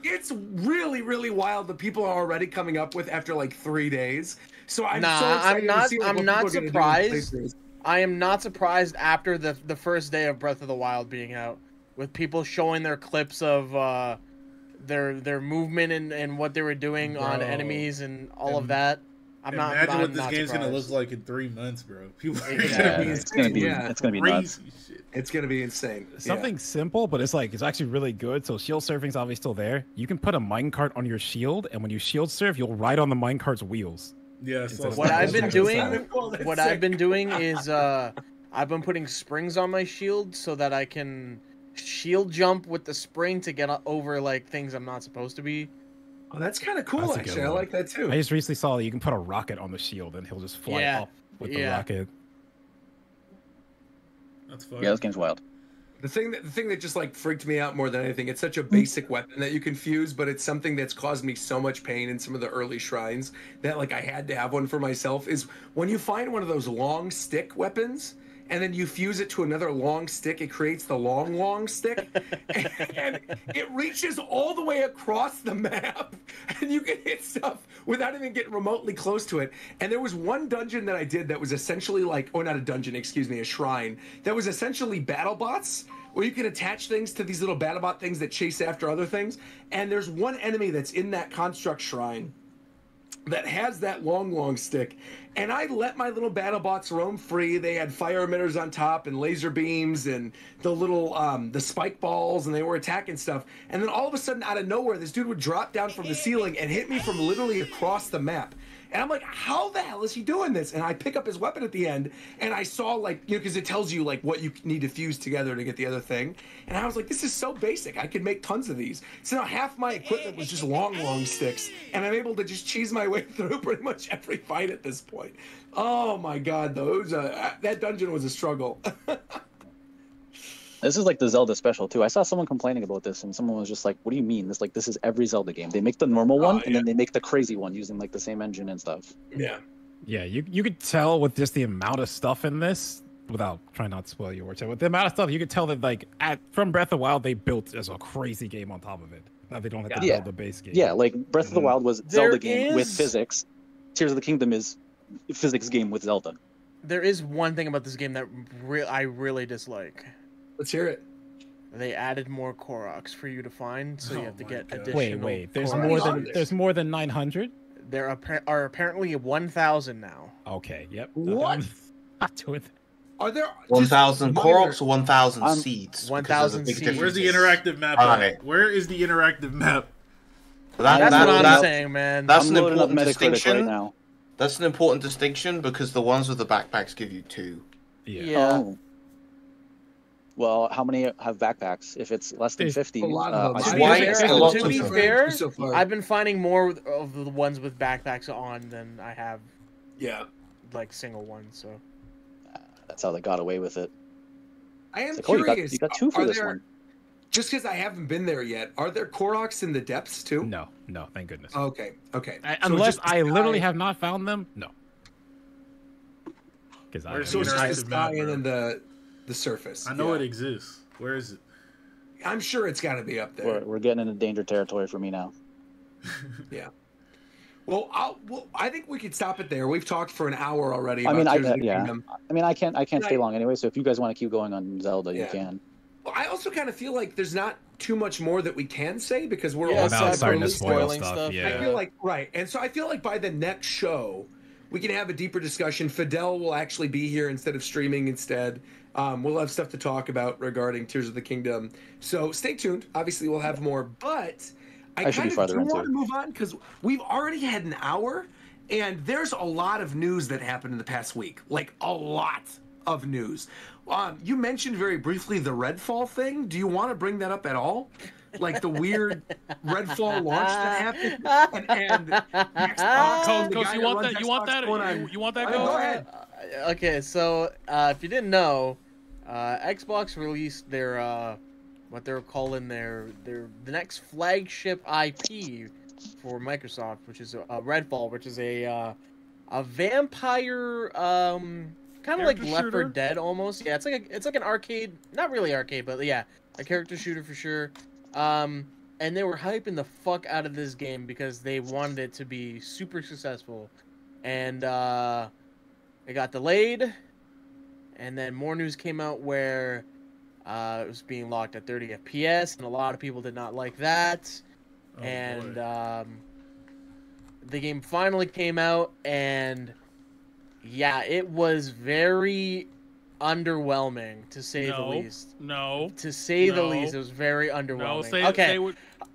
It's really, really wild that people are already coming up with after like 3 days. So I'm not surprised. I am not surprised after the first day of Breath of the Wild being out, with people showing their clips of their movement and what they were doing on enemies and all of that. Imagine what this game's surprised. gonna look like in 3 months, bro. People it's gonna be nuts. It's gonna be insane. Something simple, but it's actually really good. So shield surfing's obviously still there. You can put a minecart on your shield, and when you shield surf, you'll ride on the minecart's wheels. Yeah. So What I've been doing, That's I've sick. been doing is I've been putting springs on my shield so that I can shield jump with the spring to get over like things I'm not supposed to be. Oh, that's kind of cool. That's a good Actually, I one. like that too. I just recently saw that you can put a rocket on the shield, and he'll just fly Yeah. up with the Yeah. rocket. that's fun. Yeah, this game's wild. The thing that just like freaked me out more than anything, it's such a basic weapon that you can fuse, but it's something that's caused me so much pain in some of the early shrines that like I had to have one for myself, is when you find one of those long stick weapons and then you fuse it to another long stick, it creates the long stick, and it reaches all the way across the map, and you can hit stuff without even getting remotely close to it. And there was one dungeon that I did that was essentially like, or not a dungeon, excuse me, a shrine, that was essentially battle bots, where you can attach things to these little battle bot things that chase after other things. And there's one enemy that's in that construct shrine that has that long stick, and I let my little battle bots roam free. They had fire emitters on top and laser beams and the little the spike balls, and they were attacking stuff. And then all of a sudden, out of nowhere, this dude would drop down from the ceiling and hit me from literally across the map. And I'm like, how the hell is he doing this? And I pick up his weapon at the end, and I saw, like, you know, because it tells you, like, what you need to fuse together to get the other thing. And I was like, this is so basic. I could make tons of these. So now half my equipment was just long sticks, and I'm able to just cheese my way through pretty much every fight at this point. Oh, my God, those that dungeon was a struggle. This is like the Zelda special too. I saw someone complaining about this, and someone was just like, "What do you mean? This is every Zelda game. They make the normal one, and then they make the crazy one using like the same engine and stuff." Yeah. Yeah, you could tell with just the amount of stuff in this, without trying not to spoil your words, with the amount of stuff, you could tell that like from Breath of the Wild, they built as a crazy game on top of it. Now they don't have to Yeah. build the base game. Yeah, like Breath of the Wild was There Zelda game with is- physics. Tears of the Kingdom is physics game with Zelda. There is one thing about this game that I really dislike. Let's hear it. They added more Koroks for you to find, so you have to my get God. additional. Wait, there's Koroks. more than 900. There are apparently 1,000 now. Okay, yep. What? Not doing that. Are there 1,000 just Koroks or 1,000 Um, seeds? 1,000 Because there's a big seeds. Where's the difference. interactive map? Alright. at? Where is the interactive map? That's That- what I'm that- saying, man. That's I'm an loading up important Metacritic distinction. right now. That's an important distinction because the ones with the backpacks give you 2. Yeah. Oh. Well, how many have backpacks? If it's less than There's 50, a lot of them. I To see be Why fair- is it a lot to be different? fair, So far. I've been finding more of the ones with backpacks on than I have Yeah. like single ones. So That's how they got away with it. I am It's like, oh, curious. you got two for are this there, one. Just because I haven't been there yet, are there Koroks in the depths too? No, thank goodness. Okay. Okay. So Unless just I literally sky- have not found them, no. Because Where's So it's just the interactive map, sky and bro. then the surface. I know Yeah. it exists. Where is it? I'm sure it's got to be up there. We're getting into danger territory for me now. Yeah. Well, I think we could stop it there. We've talked for an hour already. I About mean, Tears of the yeah. Kingdom. I mean, I can't Yeah, stay long anyway. So if you guys want to keep going on Zelda, Yeah. you can. Well, I also kind of feel like there's not too much more that we can say because we're Yeah, all Without aside starting from to spoil spoiling stuff, stuff, yeah. I feel like right, and so I feel like by the next show, we can have a deeper discussion. Fidel will actually be here instead of streaming instead. We'll have stuff to talk about regarding Tears of the Kingdom. So stay tuned. Obviously, we'll have more, but I should be kind of farther do into want to it. move on because we've already had an hour, and there's a lot of news that happened in the past week. Like a lot of news. You mentioned very briefly the Redfall thing. Do you want to bring that up at all? Like the weird Redfall launch that happened, and Xbox, Coach, the guy you that want runs that? You want Xbox that? going on- You want that? I mean, Coach? go ahead. Okay, so if you didn't know, Xbox released their what they're calling their the next flagship IP for Microsoft, which is Redfall, which is a vampire kind of like Character Left 4 shooter? Dead almost. Yeah, it's like an arcade, not really arcade, but yeah, a character shooter for sure. And they were hyping the fuck out of this game because they wanted it to be super successful, and it got delayed. And then more news came out where it was being locked at 30 FPS, and a lot of people did not like that. Oh, and boy. the game finally came out, and yeah, it was very underwhelming to say the least. No. To say the least, it was very underwhelming. No, okay.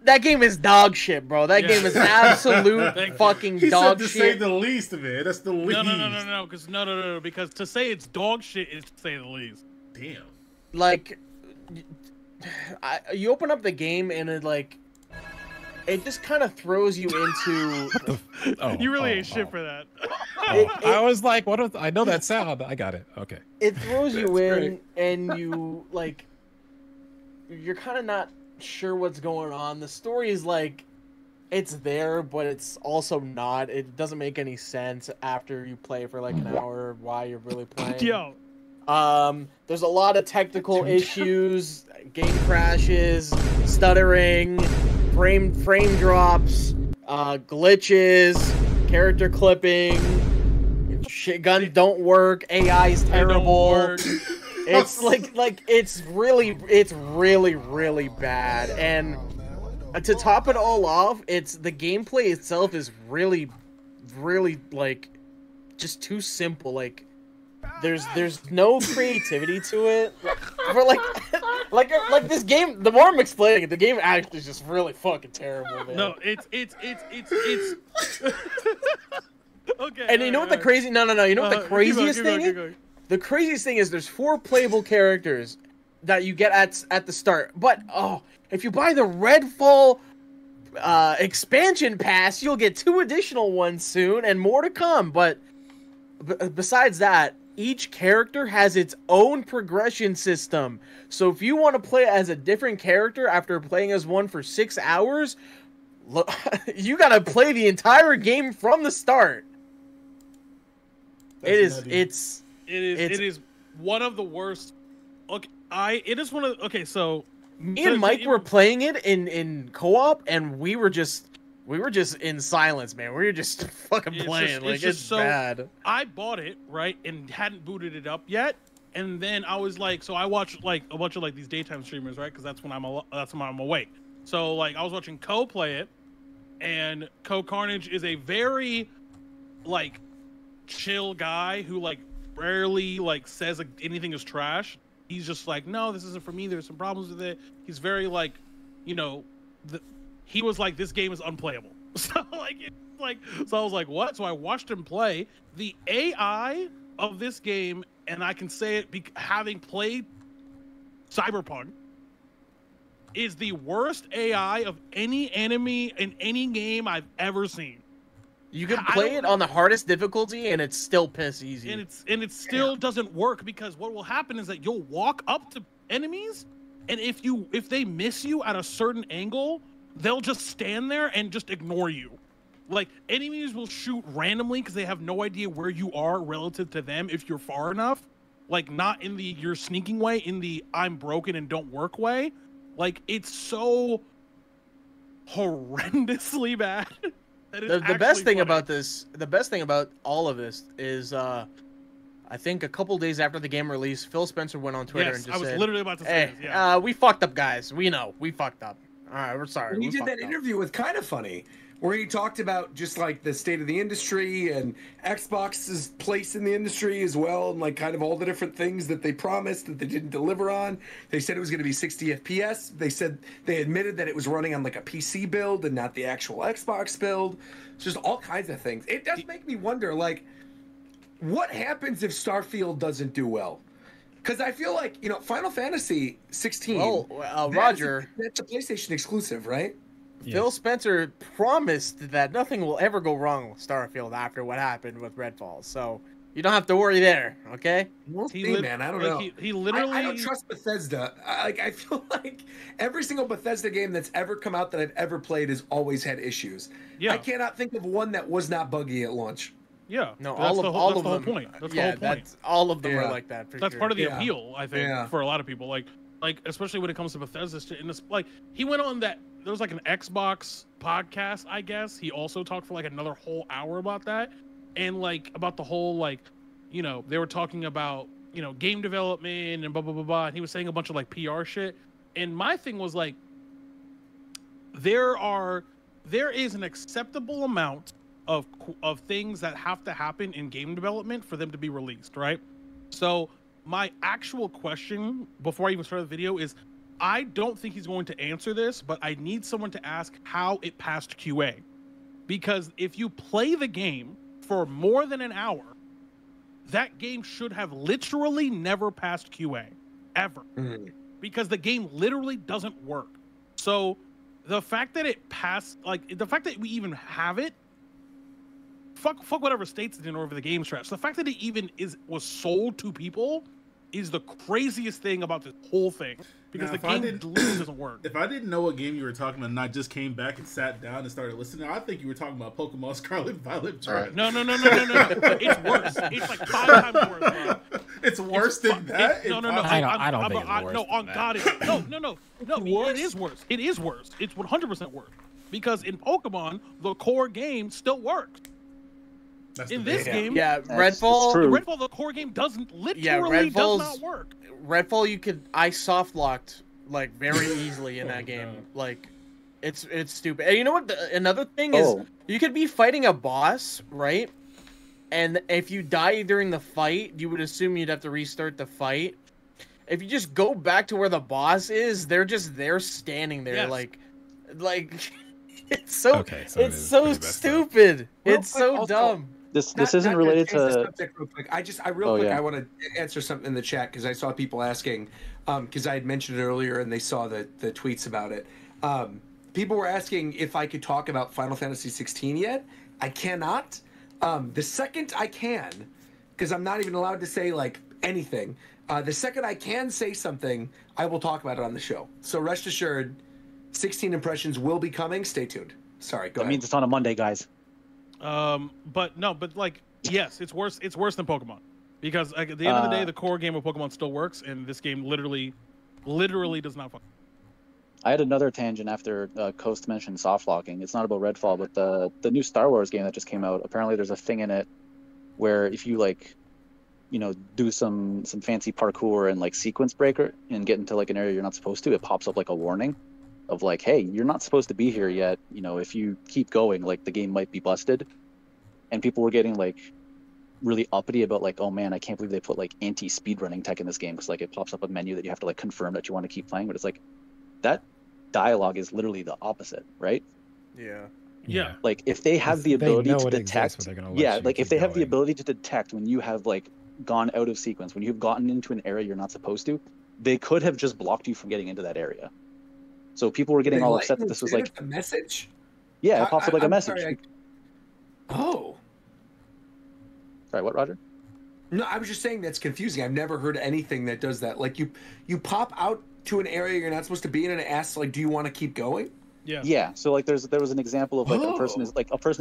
That game is dog shit, bro. That game is absolute fucking dog shit. To say the least of it. That's the least. No. Because to say it's dog shit is to say the least. Damn. Like, you open up the game and it just kind of throws you into. You really ain't shit for that. I was like, what? I know that sound. I got it. Okay. It throws you in, and you you're kind of not sure what's going on. The story is it's there, but it's also not. It doesn't make any sense after you play for an hour why you're really playing. Yo. There's a lot of technical issues, game crashes, stuttering, frame drops, glitches, character clipping, shit guns don't work, AI is terrible. It's it's really bad. And to top it all off, the gameplay itself is really just too simple. There's no creativity to it. For like this game, the more I'm explaining it, the game actually is just really fucking terrible, man. No, it's okay. And you know what the crazy you know what the craziest thing is? The craziest thing is there's 4 playable characters that you get at the start. But if you buy the Redfall expansion pass, you'll get 2 additional ones soon and more to come. But besides that, each character has its own progression system. So if you want to play as a different character after playing as one for 6 hours, look, you gotta play the entire game from the start. It is one of the worst. So me and Mike were playing it in co-op, and we were just in silence, man. We were just fucking playing. It's bad. I bought it, right, and hadn't booted it up yet. And then I was so I watched a bunch of these daytime streamers, right? Because that's when I'm awake. So I was watching Co play it, and Co Carnage is a very chill guy who rarely says anything is trash. He's just no, this isn't for me. There's some problems with it. He's very he was this game is unplayable. So so I was like, what? So I watched him play. The AI of this game, and I can say it having played Cyberpunk, is the worst AI of any enemy in any game I've ever seen. You can play it on the hardest difficulty, and it's still piss easy. And it still doesn't work, because what will happen is that you'll walk up to enemies, and if they miss you at a certain angle, they'll just stand there and just ignore you. Enemies will shoot randomly because they have no idea where you are relative to them if you're far enough. Not in the you're sneaking way, in the I'm broken and don't work way. It's so horrendously bad. The best thing about this, the best thing about all of this is, I think a couple days after the game released, Phil Spencer went on Twitter and just said, literally about to say "Hey, this, yeah. We fucked up, guys. We know, we fucked up. All right, we're sorry." And he did that interview with Kinda Funny, where he talked about just the state of the industry and Xbox's place in the industry as well, and kind of all the different things that they promised that they didn't deliver on. They said it was going to be 60 FPS. They said they admitted that it was running on a PC build and not the actual Xbox build. It's just all kinds of things. It does make me wonder, what happens if Starfield doesn't do well? Because I feel Final Fantasy 16. Well, Roger, that's a PlayStation exclusive, right? Yes. Phil Spencer promised that nothing will ever go wrong with Starfield after what happened with Redfall, so you don't have to worry there, okay? We'll see, man. I don't know. He literally. I don't trust Bethesda. I feel every single Bethesda game that's ever come out that I've ever played has always had issues. Yeah. I cannot think of one that was not buggy at launch. Yeah, no, all of them. That's the whole point. That's the whole point. All of them are like that. That's part of the appeal, I think, for a lot of people. Especially when it comes to Bethesda shit. And it's he went on that. There was an Xbox podcast, I guess. He also talked for another whole hour about that, and about the whole they were talking about game development and blah blah blah blah. And he was saying a bunch of PR shit. And my thing was there is an acceptable amount of things that have to happen in game development for them to be released, right? So my actual question before I even started the video is, I don't think he's going to answer this, but I need someone to ask how it passed QA. Because if you play the game for more than an hour, that game should have literally never passed QA, ever. Because the game literally doesn't work. So the fact that it passed, like, the fact that we even have it, fuck whatever states it in over the game stretch. The fact that it even was sold to people is the craziest thing about this whole thing. Because the game literally doesn't work. If I didn't know what game you were talking about and I just came back and sat down and started listening, I think you were talking about Pokemon Scarlet Violet. Right. No. It's worse. It's like 5 times worse, bro. It's worse than that? No. I don't think it's worse. No, on God, no. It is worse. It is worse. It's 100% worse. Because in Pokemon, the core game still works. In this game, Redfall, the core game does not work. Redfall, I soft locked like very easily in that game. God. Like, it's stupid. And you know what? Another thing is, you could be fighting a boss, right? And if you die during the fight, you would assume you'd have to restart the fight. If you just go back to where the boss is, they're just there standing there, like. It's so stupid. It's so dumb. This isn't related to. Real quick. I want to answer something in the chat because I saw people asking, because I had mentioned it earlier and they saw the tweets about it. People were asking if I could talk about Final Fantasy 16 yet. I cannot. The second I can, because I'm not even allowed to say like anything. The second I can say something, I will talk about it on the show. So rest assured, 16 impressions will be coming. Stay tuned. Sorry, go ahead. That means it's on a Monday, guys. But like, yes, it's worse. It's worse than Pokemon, because at the end of the day, the core game of Pokemon still works, and this game literally does not. I had another tangent after Coast mentioned soft locking. It's not about Redfall, but the new Star Wars game that just came out. Apparently, there's a thing in it where if you do some fancy parkour and like sequence breaker and get into like an area you're not supposed to, it pops up like a warning of like, hey, you're not supposed to be here yet. If you keep going, like the game might be busted. And people were getting like really uppity about like, oh man, I can't believe they put like anti-speedrunning tech in this game because like it pops up a menu that you have to like confirm that you want to keep playing. But it's like that dialogue is literally the opposite, right? Yeah. Like if they have the ability to detect, if they have the ability to detect when you have like gone out of sequence, when you've gotten into an area you're not supposed to, they could have just blocked you from getting into that area. So people were getting all upset that this was like a message. Yeah, it pops up like a message. Sorry, Sorry, what, Roger? No, I was just saying that's confusing. I've never heard anything that does that. Like you pop out to an area you're not supposed to be in, and it asks like, "Do you want to keep going?" Yeah. So like, there was an example of like a person is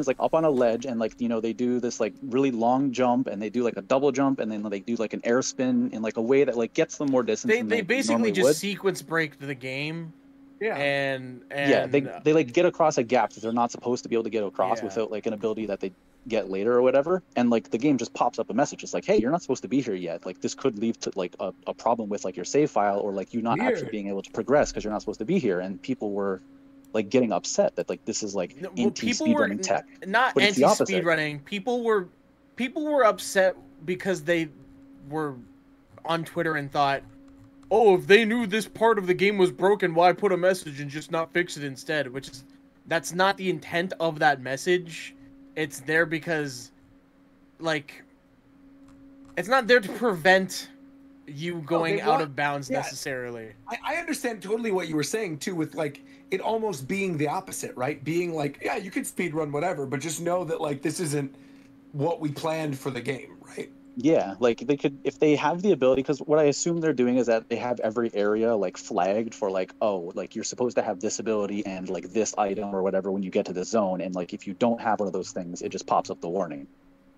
like up on a ledge, and like they do this like really long jump, and they do like a double jump, and then they do like an air spin in like a way that like gets them more distance. They basically just sequence break the game. Yeah. And they like get across a gap that they're not supposed to be able to get across without like an ability that they get later or whatever. And like the game just pops up a message. It's like, hey, you're not supposed to be here yet. Like this could lead to like a problem with like your save file or like you not actually being able to progress because you're not supposed to be here. And people were like getting upset that like this is like anti-speedrunning tech. Not anti-speedrunning. People were upset because they were on Twitter and thought, oh, if they knew this part of the game was broken, why put a message and just not fix it instead? That's not the intent of that message. It's there because, like, it's not there to prevent you going out of bounds necessarily. I understand totally what you were saying, too, with, like, it almost being the opposite, right? Being like, yeah, you could speedrun whatever, but just know that, like, this isn't what we planned for the game, right? Yeah, like they could, if they have the ability, because what I assume they're doing is that they have every area like flagged for like, oh, like you're supposed to have this ability and like this item or whatever when you get to the zone, and like if you don't have one of those things, it just pops up the warning.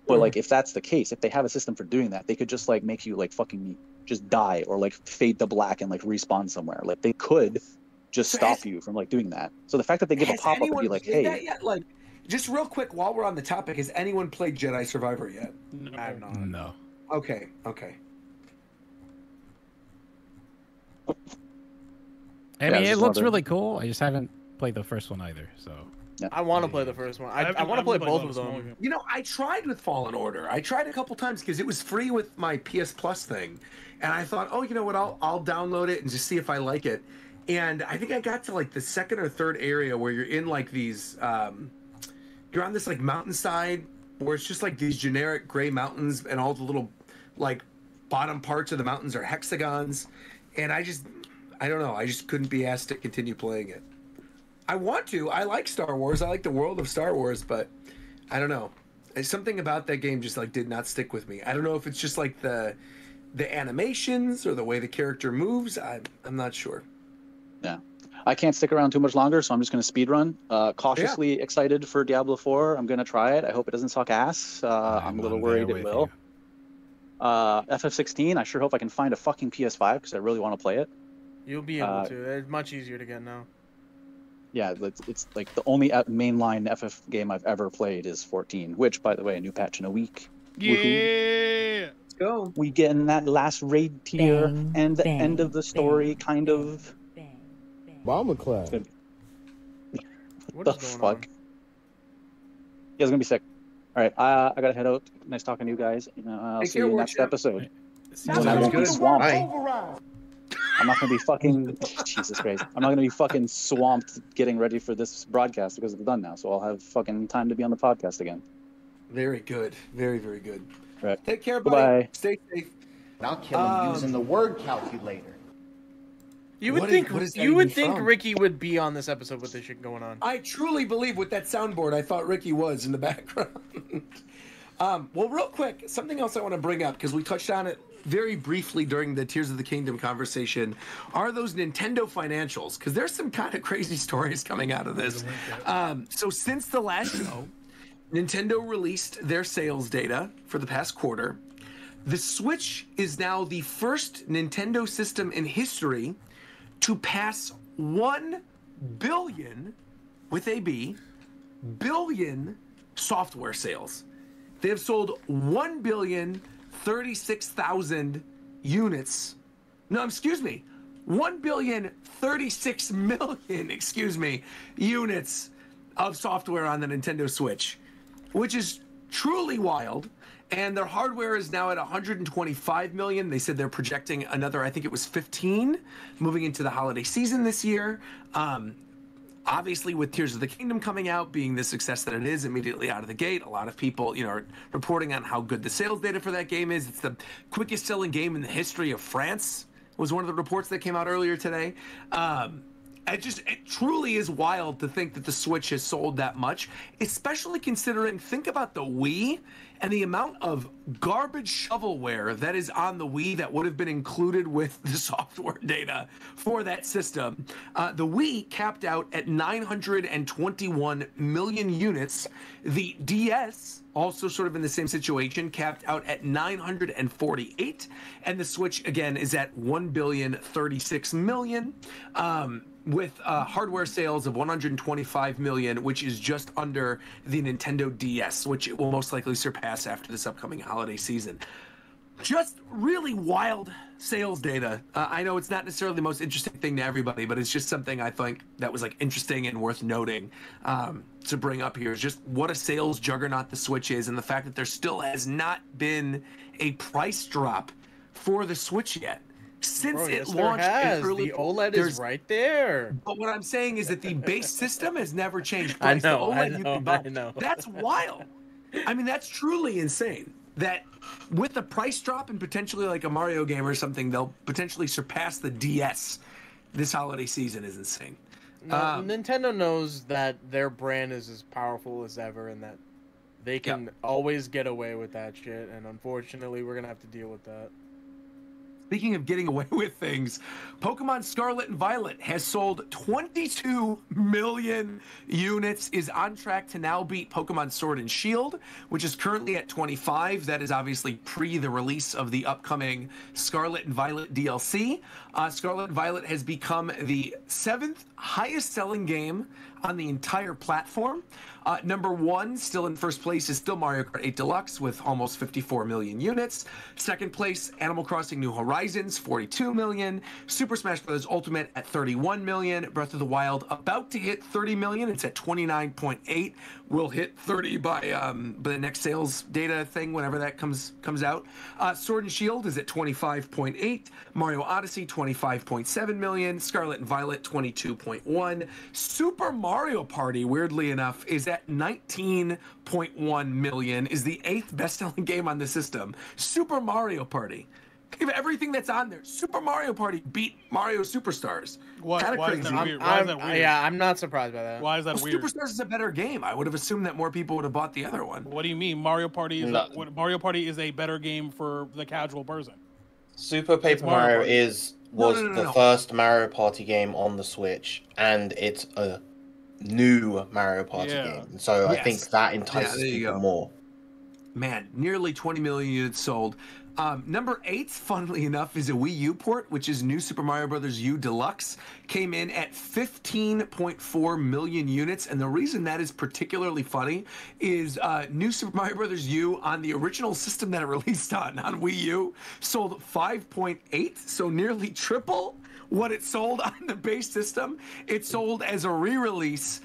But like if that's the case, if they have a system for doing that, they could just like make you like fucking just die or like fade to black and like respawn somewhere. Like they could just stop you from like doing that. So the fact that they give a pop up and be like, hey. Just real quick, while we're on the topic, has anyone played Jedi Survivor yet? No. I have not. No. Okay. I mean, it looks really cool. I just haven't played the first one either, so. I want to play the first one. I want to play both of them. You know, I tried with Fallen Order. I tried a couple times because it was free with my PS Plus thing, and I thought, oh, you know what? I'll download it and just see if I like it. And I think I got to like the second or third area where you're in like these, you're on this like mountainside where it's just like these generic gray mountains, and all the little like bottom parts of the mountains are hexagons, and I don't know. I just couldn't be asked to continue playing it. I want to. I like Star Wars. I like the world of Star Wars, but I don't know. Something about that game just like did not stick with me. I don't know if it's just like the animations or the way the character moves. I'm not sure. Yeah. I can't stick around too much longer, so I'm just going to speed run. Cautiously excited for Diablo 4. I'm going to try it. I hope it doesn't suck ass. I'm a little worried it will. FF16, I sure hope I can find a fucking PS5 because I really want to play it. You'll be able to. It's much easier to get now. Yeah, it's like the only mainline FF game I've ever played is 14, which, by the way, a new patch in a week. Yeah. Woohoo. Let's go. We getting that last raid tier and the end of the story, kind of. Bomber class. What the is going fuck? on? Yeah, it's gonna be sick. All right, I gotta head out. Nice talking to you guys. I'll see you next episode. Sounds I won't be good. swamped. Bye. I'm not gonna be fucking Jesus Christ. I'm not gonna be fucking swamped getting ready for this broadcast because it's done now. So I'll have fucking time to be on the podcast again. Very good. Very, very good. Right. Take care, buddy. Bye. Stay safe. I'll kill him using the word calculator. You would think Ricky would be on this episode with this shit going on. I truly believe with that soundboard, I thought Ricky was in the background. Well, real quick, something else I want to bring up, because we touched on it very briefly during the Tears of the Kingdom conversation, are those Nintendo financials, because there's some kind of crazy stories coming out of this. So since the last show, Nintendo released their sales data for the past quarter. The Switch is now the first Nintendo system in history to pass 1 billion, with a B, billion software sales. They have sold 1,036,000 units. No, excuse me. 1,036,000,000, units of software on the Nintendo Switch, which is truly wild. And their hardware is now at 125 million. They said they're projecting another, I think it was 15, moving into the holiday season this year. Obviously, with Tears of the Kingdom coming out, being the success that it is immediately out of the gate, a lot of people, are reporting on how good the sales data for that game is. It's the quickest selling game in the history of France, was one of the reports that came out earlier today. It truly is wild to think that the Switch has sold that much, especially considering, think about the Wii and the amount of garbage shovelware that is on the Wii that would have been included with the software data for that system. The Wii capped out at 921 million units. The DS, also sort of in the same situation, capped out at 948. And the Switch, again, is at 1,036,000,000. With hardware sales of 125 million, which is just under the Nintendo DS, which it will most likely surpass after this upcoming holiday season. Just really wild sales data. I know it's not necessarily the most interesting thing to everybody, but it's just something I think that was like interesting and worth noting to bring up here. Is just what a sales juggernaut the Switch is, and the fact that there still has not been a price drop for the Switch yet. Since it launched in early, the OLED is right there. But what I'm saying is that the base system has never changed I price. know, The OLED I know. That's wild. I mean, that's truly insane. That with the price drop and potentially like a Mario game or something, they'll potentially surpass the DS this holiday season is insane. No, Nintendo knows that their brand is as powerful as ever and that they can always get away with that shit. And unfortunately, we're going to have to deal with that. Speaking of getting away with things, Pokemon Scarlet and Violet has sold 22 million units, is on track to now beat Pokemon Sword and Shield, which is currently at 25. That is obviously pre the release of the upcoming Scarlet and Violet DLC. Scarlet and Violet has become the 7th highest selling game on the entire platform. Number 1, still in first place, is still Mario Kart 8 Deluxe with almost 54 million units. Second place, Animal Crossing New Horizons, 42 million. Super Smash Bros. Ultimate at 31 million. Breath of the Wild about to hit 30 million. It's at 29.8. Will hit 30 by the next sales data thing whenever that comes out. Sword and Shield is at 25.8. Mario Odyssey 25.7 million. Scarlet and Violet 22.1. Super Mario Party, weirdly enough, is at 19.1 million. Is the 8th best-selling game on the system. Super Mario Party. Think of everything that's on there. Super Mario Party beat Mario Superstars. Why is Crazy. that weird? Why is that weird? Yeah, I'm not surprised by that. Why is that weird? Superstars is a better game. I would have assumed that more people would have bought the other one. What do you mean? Mario Party is a better game for the casual person. Super Paper Mario Mario Party. was No. the first Mario Party game on the Switch, and it's a new Mario Party game. So I think that entices people more. Man, nearly 20 million units sold. Number 8, funnily enough, is a Wii U port, which is New Super Mario Bros. U Deluxe. Came in at 15.4 million units, and the reason that is particularly funny is New Super Mario Bros. U on the original system that it released on Wii U sold 5.8, so nearly triple what it sold on the base system. It sold as a re-release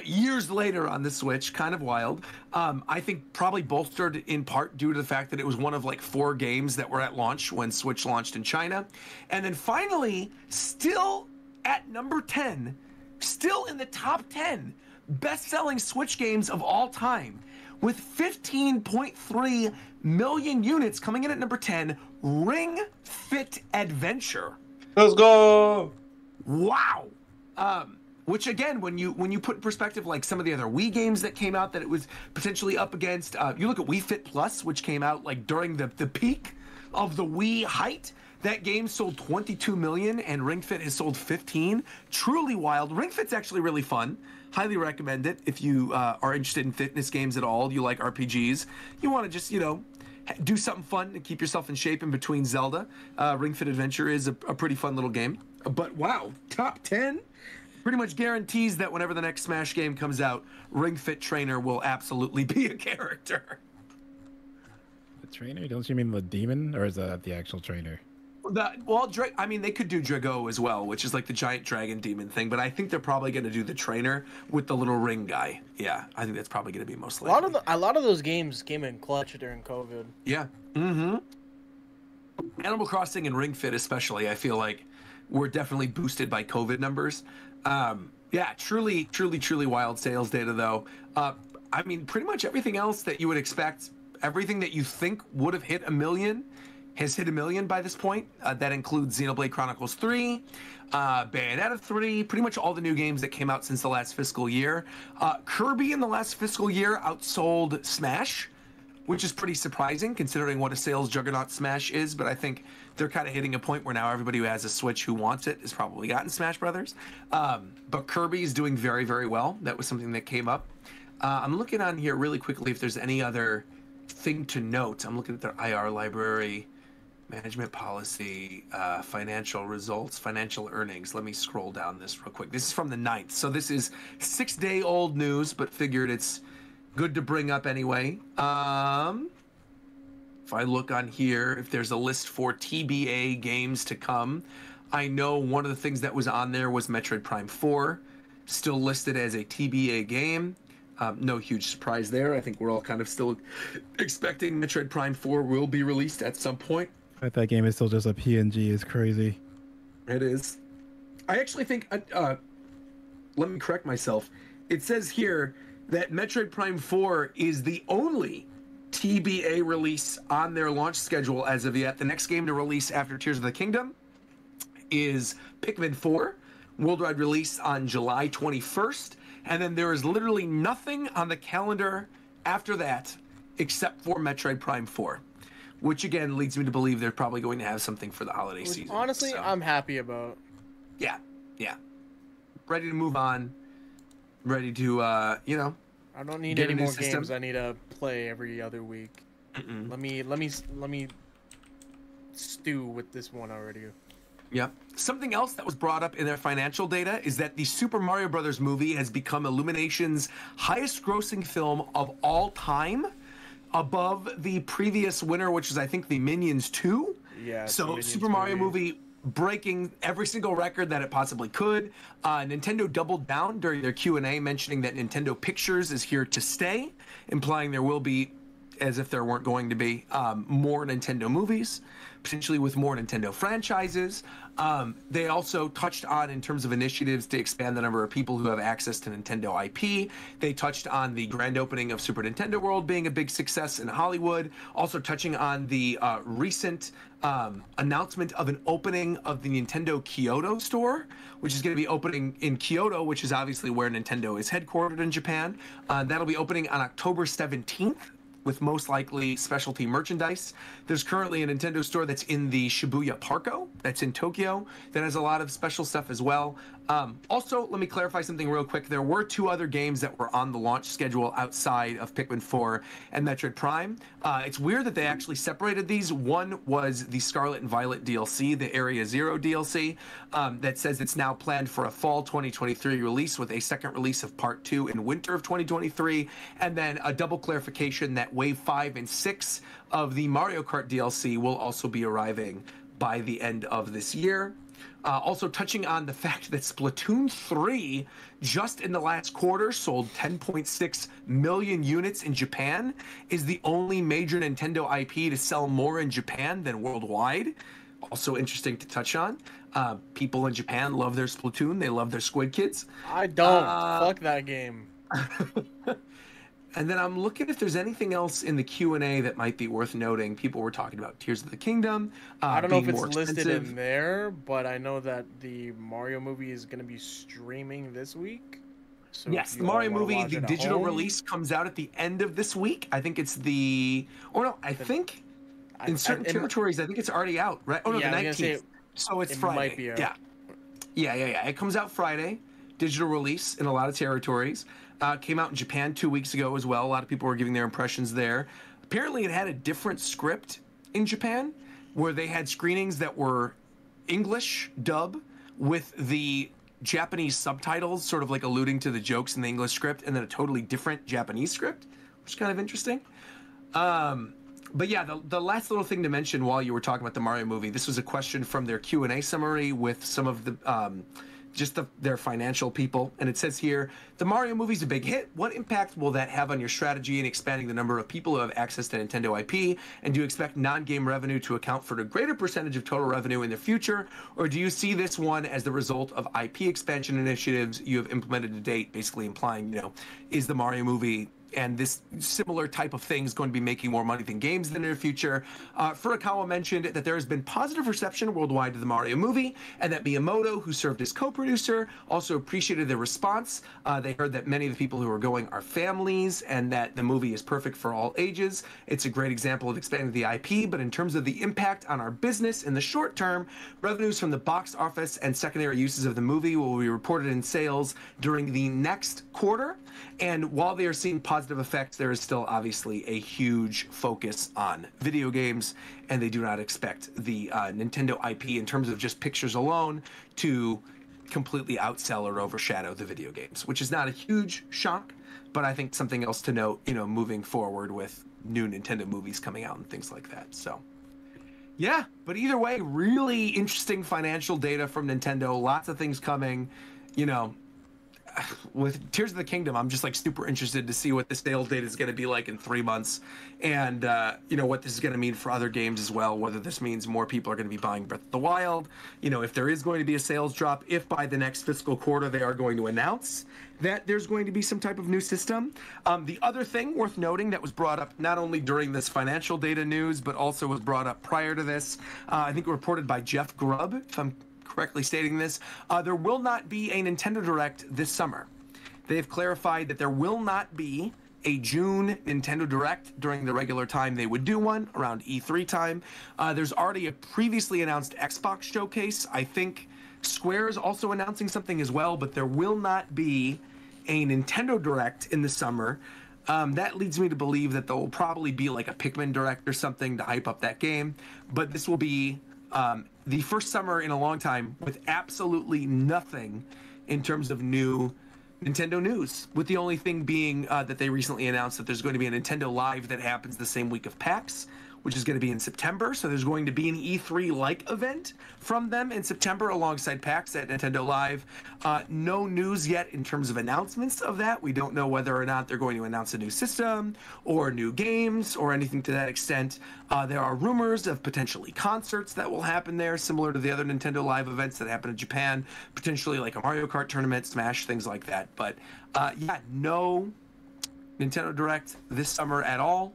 years later on the Switch. Kind of wild. I think probably bolstered in part due to the fact that it was one of like 4 games that were at launch when Switch launched in China. And then finally, still at number 10, still in the top 10 best-selling Switch games of all time, with 15.3 million units coming in at number 10, Ring Fit Adventure. Let's go! Wow. Which again, when you put in perspective like some of the other Wii games that came out that it was potentially up against, you look at Wii Fit Plus, which came out like during the peak of the Wii height. That game sold 22 million, and Ring Fit has sold 15. Truly wild. Ring Fit's actually really fun. Highly recommend it if you are interested in fitness games at all. You like RPGs. You want to just, do something fun to keep yourself in shape in between Zelda. Ring Fit Adventure is a pretty fun little game. But wow, top 10? Pretty much guarantees that whenever the next Smash game comes out, Ring Fit Trainer will absolutely be a character. The trainer? Don't you mean the demon, or is that the actual trainer? They could do Drago as well, which is like the giant dragon demon thing, but I think they're probably going to do the trainer with the little ring guy. Yeah, I think that's probably going to be most likely. A lot of those games came in clutch during COVID. Yeah. Mm-hmm. Animal Crossing and Ring Fit especially, I feel like were definitely boosted by COVID numbers. Yeah, truly wild sales data though. Pretty much everything else that you would expect, everything that you think would have hit 1 million has hit 1 million by this point. That includes Xenoblade Chronicles 3, Bayonetta 3, pretty much all the new games that came out since the last fiscal year. Kirby in the last fiscal year outsold Smash, which is pretty surprising considering what a sales juggernaut Smash is, but I think they're kind of hitting a point where now everybody who has a Switch who wants it has probably gotten Smash Brothers. But Kirby is doing very, very well. That was something that came up. I'm looking on here really quickly if there's any other thing to note. I'm looking at their IR library, management policy, financial results, financial earnings. Let me scroll down this real quick. This is from the 9th. So this is 6-day-old news, but figured it's good to bring up anyway. If I look on here, if there's a list for TBA games to come, I know one of the things that was on there was Metroid Prime 4, still listed as a TBA game. No huge surprise there. I think we're all kind of still expecting Metroid Prime 4 will be released at some point. But that game is still just a PNG is crazy. It is. I actually think, let me correct myself. It says here that Metroid Prime 4 is the only TBA release on their launch schedule as of yet. The next game to release after Tears of the Kingdom is Pikmin 4, worldwide release on July 21st. And then there is literally nothing on the calendar after that except for Metroid Prime 4, which again leads me to believe they're probably going to have something for the holiday season. Honestly, so, I'm happy about. Yeah. Ready to move on. Ready to, I don't need any more games I need to play every other week. Let me stew with this one already. Yep. Something else that was brought up in their financial data is that the Super Mario Brothers movie has become Illumination's highest-grossing film of all time, above the previous winner, which is, I think, the Minions 2. Yeah. So Minions Super Mario movie breaking every single record that it possibly could. Nintendo doubled down during their Q&A, mentioning that Nintendo Pictures is here to stay, implying there will be, as if there weren't going to be, more Nintendo movies, potentially with more Nintendo franchises. They also touched on, in terms of initiatives to expand the number of people who have access to Nintendo IP. They touched on the grand opening of Super Nintendo World being a big success in Hollywood. Also touching on the recent announcement of an opening of the Nintendo Kyoto store, which is going to be opening in Kyoto, which is obviously where Nintendo is headquartered in Japan. That'll be opening on October 17th. With most likely specialty merchandise. There's currently a Nintendo store that's in the Shibuya Parko, that's in Tokyo, that has a lot of special stuff as well. Also, let me clarify something real quick. There were 2 other games that were on the launch schedule outside of Pikmin 4 and Metroid Prime. It's weird that they actually separated these. One was the Scarlet and Violet DLC, the Area Zero DLC, that says it's now planned for a fall 2023 release with a second release of Part 2 in winter of 2023, and then a double clarification that Wave 5 and 6 of the Mario Kart DLC will also be arriving by the end of this year. Also touching on the fact that Splatoon 3, just in the last quarter, sold 10.6 million units in Japan, is the only major Nintendo IP to sell more in Japan than worldwide. Also interesting to touch on. People in Japan love their Splatoon. They love their Squid Kids. I don't. Fuck that game. And then I'm looking if there's anything else in the Q&A that might be worth noting. People were talking about Tears of the Kingdom. I don't know if it's listed listed in there, but I know that the Mario movie is going to be streaming this week. So yes, the Mario movie, the digital release comes out at the end of this week. I think it's the... Or no, I think in certain territories, I think it's already out, right? Oh, no, yeah, the 19th. So it's Friday. Might be out. Yeah. It comes out Friday. Digital release in a lot of territories. Came out in Japan 2 weeks ago as well. A lot of people were giving their impressions there. Apparently, it had a different script in Japan, where they had screenings that were English dub with the Japanese subtitles, sort of like alluding to the jokes in the English script, and then a totally different Japanese script, which is kind of interesting. But yeah, the last little thing to mention while you were talking about the Mario movie, this was a question from their Q&A summary with some of the... their financial people, and it says here, the Mario movie's a big hit. What impact will that have on your strategy in expanding the number of people who have access to Nintendo IP? And do you expect non-game revenue to account for a greater percentage of total revenue in the future? Or do you see this one as the result of IP expansion initiatives you have implemented to date, basically implying, is the Mario movie and this similar type of thing is going to be making more money than games in the near future? Furukawa mentioned that there has been positive reception worldwide to the Mario movie, and that Miyamoto, who served as co-producer, also appreciated the response. They heard that many of the people who are going are families, and that the movie is perfect for all ages. It's a great example of expanding the IP, but in terms of the impact on our business in the short term, revenues from the box office and secondary uses of the movie will be reported in sales during the next quarter. And while they are seeing positive effects, there is still obviously a huge focus on video games, and they do not expect the Nintendo IP, in terms of just pictures alone, to completely outsell or overshadow the video games, which is not a huge shock, but I think something else to note, moving forward with new Nintendo movies coming out and things like that. So, yeah, but either way, really interesting financial data from Nintendo. Lots of things coming, with Tears of the Kingdom, I'm just super interested to see what the sales data is going to be like in 3 months, and what this is going to mean for other games as well. Whether this means more people are going to be buying Breath of the Wild, if there is going to be a sales drop, if by the next fiscal quarter they are going to announce that there's going to be some type of new system. The other thing worth noting that was brought up not only during this financial data news, but also was brought up prior to this, I think reported by Jeff Grubb, if I'm correctly stating this, there will not be a Nintendo Direct this summer. They've clarified that there will not be a June Nintendo Direct during the regular time they would do one, around E3 time. There's already a previously announced Xbox showcase. I think Square is also announcing something as well, but there will not be a Nintendo Direct in the summer. That leads me to believe that there will probably be like a Pikmin Direct or something to hype up that game, but this will be the first summer in a long time with absolutely nothing in terms of new Nintendo news, with the only thing being that they recently announced that there's going to be a Nintendo Live that happens the same week of PAX, which is going to be in September. So there's going to be an E3-like event from them in September alongside PAX at Nintendo Live. No news yet in terms of announcements of that. We don't know whether or not they're going to announce a new system or new games or anything to that extent. There are rumors of potentially concerts that will happen there, similar to the other Nintendo Live events that happen in Japan, potentially like a Mario Kart tournament, Smash, things like that. But yeah, no Nintendo Direct this summer at all.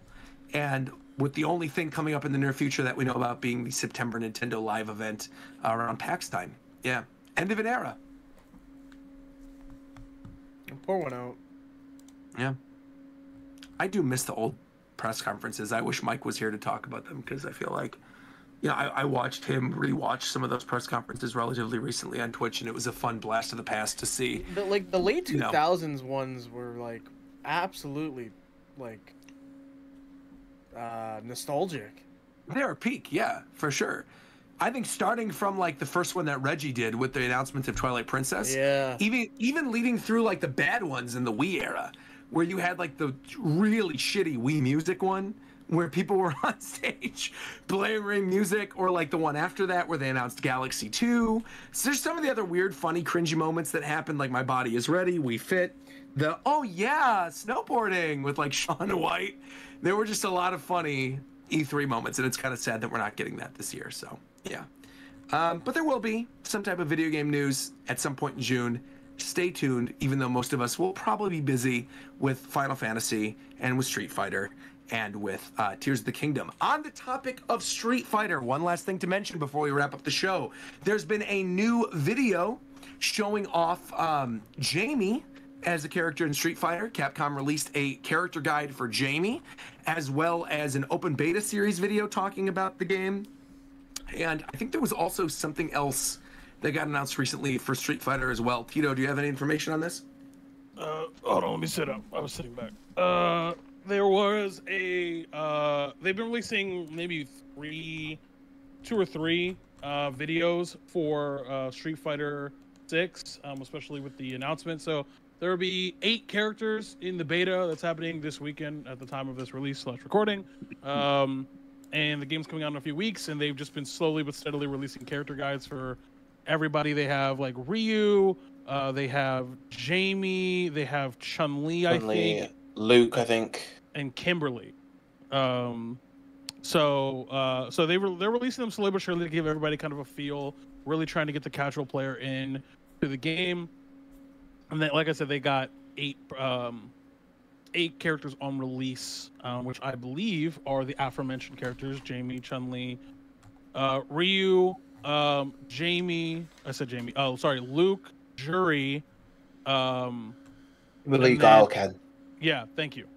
And with the only thing coming up in the near future that we know about being the September Nintendo Live event around PAX time. Yeah. End of an era. Pour one out. Yeah. I do miss the old press conferences. I wish Mike was here to talk about them because I feel like, you know, I watched him rewatch some of those press conferences relatively recently on Twitch, and it was a fun blast of the past to see. The late 2000s ones were like absolutely like nostalgic. They are peak, yeah, for sure. I think starting from like the first one that Reggie did with the announcement of Twilight Princess, yeah, even leading through like the bad ones in the Wii era, where you had like the really shitty Wii Music one, where people were on stage blaring music, or like the one after that where they announced Galaxy 2. So there's some of the other weird, funny, cringy moments that happened, like My Body Is Ready, We Fit, the oh yeah, snowboarding with like Shaun White. There were just a lot of funny E3 moments, and it's kind of sad that we're not getting that this year. So yeah, but there will be some type of video game news at some point in June. Stay tuned, even though most of us will probably be busy with Final Fantasy and with Street Fighter and with Tears of the Kingdom. On the topic of Street Fighter, one last thing to mention before we wrap up the show. There's been a new video showing off Jamie as a character in Street Fighter. Capcom released a character guide for Jamie, as well as an open beta series video talking about the game. And I think there was also something else that got announced recently for Street Fighter as well. Tito, do you have any information on this? Hold on, let me sit up. I was sitting back. There was a they've been releasing maybe two or three videos for Street Fighter 6, especially with the announcement. So there will be 8 characters in the beta that's happening this weekend at the time of this release/recording. And the game's coming out in a few weeks, and they've just been slowly but steadily releasing character guides for everybody. They have like Ryu, they have Jamie, they have Chun-Li, I think, Luke, I think, and Kimberly. So they're releasing them slowly but surely to give everybody kind of a feel, really trying to get the casual player in to the game. And then, like I said, they got 8 characters on release, which I believe are the aforementioned characters: Jamie, Chun-Li, Ryu, Jamie. I said Jamie. Oh, sorry, Luke, Juri, Malik Guilekad. Yeah, thank you.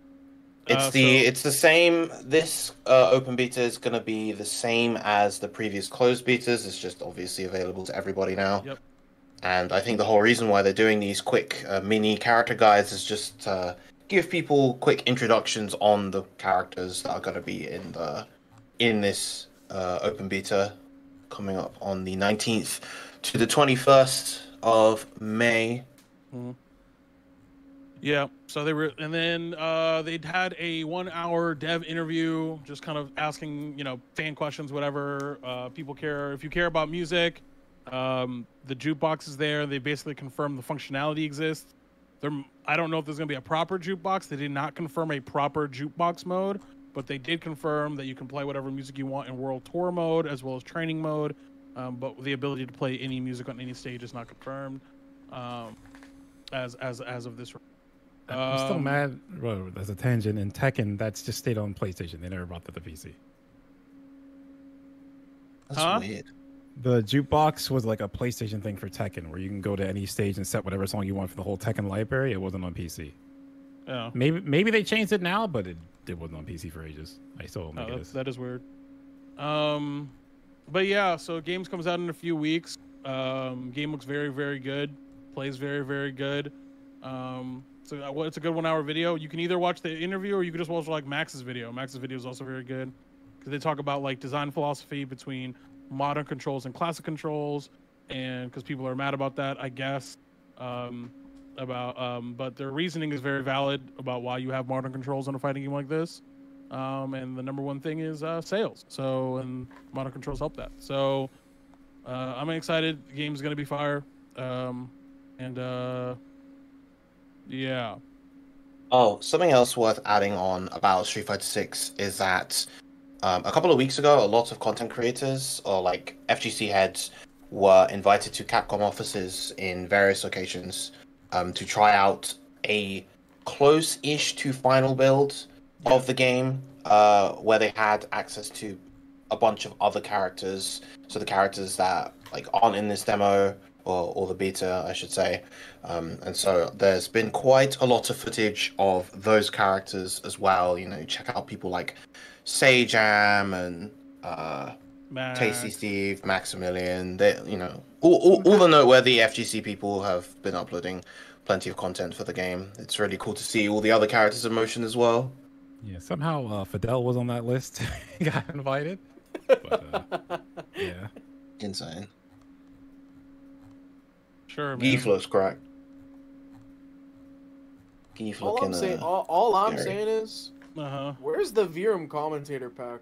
It's the same. This open beta is going to be the same as the previous closed betas. It's just obviously available to everybody now. Yep. And I think the whole reason why they're doing these quick mini character guides is just to give people quick introductions on the characters that are going to be in this open beta coming up on the 19th to the 21st of May. Mm-hmm. Yeah, so they were, and then they'd had a 1-hour dev interview, just kind of asking, fan questions, whatever people care. If you care about music, the jukebox is there. They basically confirmed the functionality exists. I don't know if there's going to be a proper jukebox. They did not confirm a proper jukebox mode, but they did confirm that you can play whatever music you want in World Tour mode as well as training mode. But the ability to play any music on any stage is not confirmed as of this. I'm still mad. Well, there's a tangent in Tekken that's just stayed on PlayStation. They never brought that to PC. That's weird. The jukebox was like a PlayStation thing for Tekken, where you can go to any stage and set whatever song you want for the whole Tekken library. It wasn't on PC. Yeah. Maybe they changed it now, but it wasn't on PC for ages. I still don't think it is. That is weird. But yeah, so games comes out in a few weeks. Game looks very, very good. Plays very, very good. So it's a good 1-hour video. You can either watch the interview or you can just watch like Max's video. Max's video is also very good because they talk about like design philosophy between modern controls and classic controls, and because people are mad about that, I guess. But their reasoning is very valid about why you have modern controls on a fighting game like this. And the number one thing is sales. So, and modern controls help that. So, I'm excited. The game's gonna be fire. Yeah. Oh, something else worth adding on about Street Fighter 6 is that a couple of weeks ago, a lot of content creators or like FGC heads were invited to Capcom offices in various locations to try out a close-ish to final build of the game, where they had access to a bunch of other characters. So the characters that like aren't in this demo or the beta, I should say. And so there's been quite a lot of footage of those characters as well. You know, check out people like Sajam and Tasty Steve, Maximilian. They, you know, all the noteworthy FGC people have been uploading plenty of content for the game. It's really cool to see all the other characters in motion as well. Yeah, somehow Fidel was on that list. He got invited. But, yeah. Insane. Sure, man. Geeflo's correct. Geef All looking, I'm scary. saying is, where's the Virum commentator pack?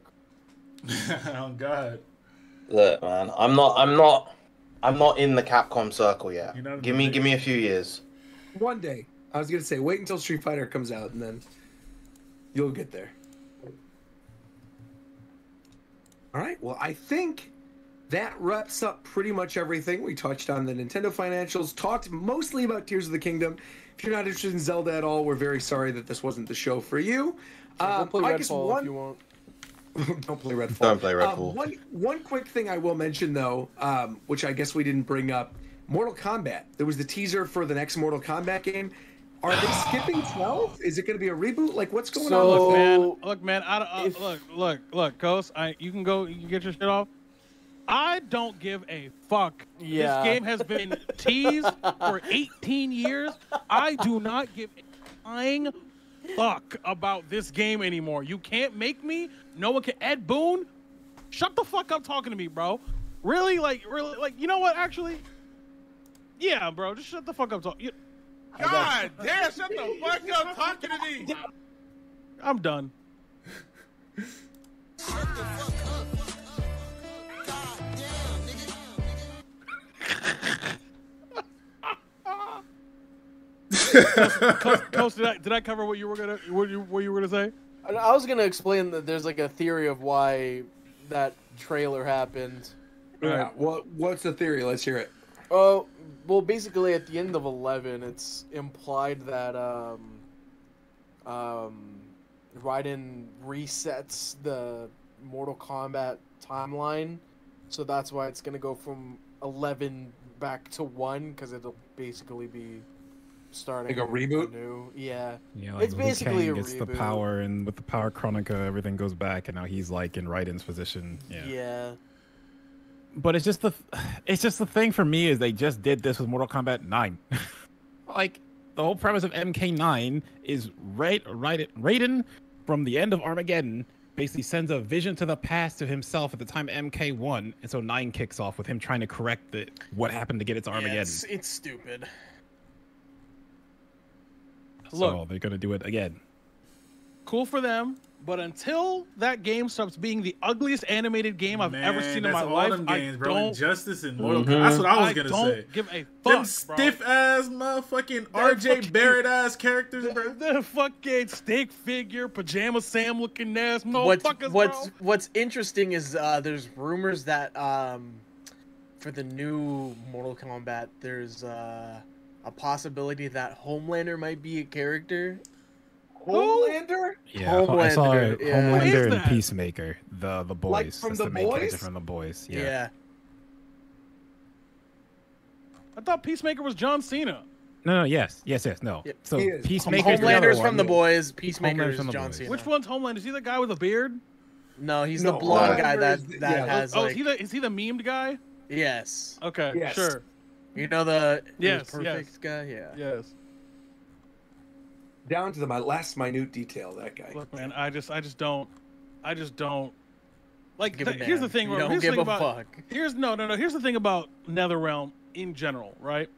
Oh God. Look, man, I'm not in the Capcom circle yet. Give me a few years. One day. I was gonna say, wait until Street Fighter comes out, and then you'll get there. All right. Well, I think that wraps up pretty much everything. We touched on the Nintendo financials, talked mostly about Tears of the Kingdom. If you're not interested in Zelda at all, we're very sorry that this wasn't the show for you. Don't play Redfall if you want. Don't play Redfall. Don't play Redfall. One quick thing I will mention, though, which I guess we didn't bring up, Mortal Kombat. There was the teaser for the next Mortal Kombat game. Are they skipping 12? Is it going to be a reboot? Like, what's going on? Look, man. Look, Ghost. You can get your shit off. I don't give a fuck. Yeah. This game has been teased for 18 years. I do not give a flying fuck about this game anymore. You can't make me. No one can. Ed Boon, shut the fuck up talking to me, bro. Really, you know what? Actually, yeah, bro. Just shut the fuck up talking. God damn, shut the fuck up talking to me. I'm done. Coach, did I cover what you were gonna say? I was gonna explain that there's like a theory of why that trailer happened. Yeah. What's the theory? Let's hear it. Oh, well, basically at the end of 11, it's implied that Raiden resets the Mortal Kombat timeline, so that's why it's gonna go from 11 back to 1, because it'll basically be starting like a reboot. New. Yeah, like it's basically a gets reboot. the power, and with the power Chronica, everything goes back, and now he's like in Raiden's position. Yeah. But it's just the thing for me is they just did this with Mortal Kombat 9. Like the whole premise of MK9 is Raiden from the end of Armageddon basically sends a vision to the past of himself at the time MK1, and so 9 kicks off with him trying to correct what happened to get it to Armageddon. Yeah, it's stupid. So they're gonna do it again. Cool for them, but until that game stops being the ugliest animated game I've ever seen in my life, games, I bro. don't. Injustice and Mortal Kombat. That's what I was gonna say. Give a fuck, Them stiff ass motherfucking RJ Barrett ass characters, bro. The fucking stick figure, pajama Sam looking ass motherfuckers, What's interesting is there's rumors that for the new Mortal Kombat, there's a possibility that Homelander might be a character. Homelander? Yeah, I saw Homelander and that? Peacemaker, the boys. Like from That's The the main character Boys? from the boys. Yeah. Yeah. I thought Peacemaker was John Cena. No, yes, no. Yep. So He is. Peacemaker's the Homelander's other from the one. boys. Peacemaker Homelander's is from the John boys. Cena. Which one's Homelander? Is he the guy with a beard? No, he's No, the blonde guy Homelander that is the- that yeah. has Oh, like. is he the memed guy? Yes. Okay, Yes. sure. You know the Yes, perfect yes. guy. Yeah. Yes. Down to the last minute detail, that guy. Look, man, I just don't Like, Give a here's the damn. thing. You Bro. don't Here's the give thing a about fuck. here's Here's the thing about NetherRealm in general, right?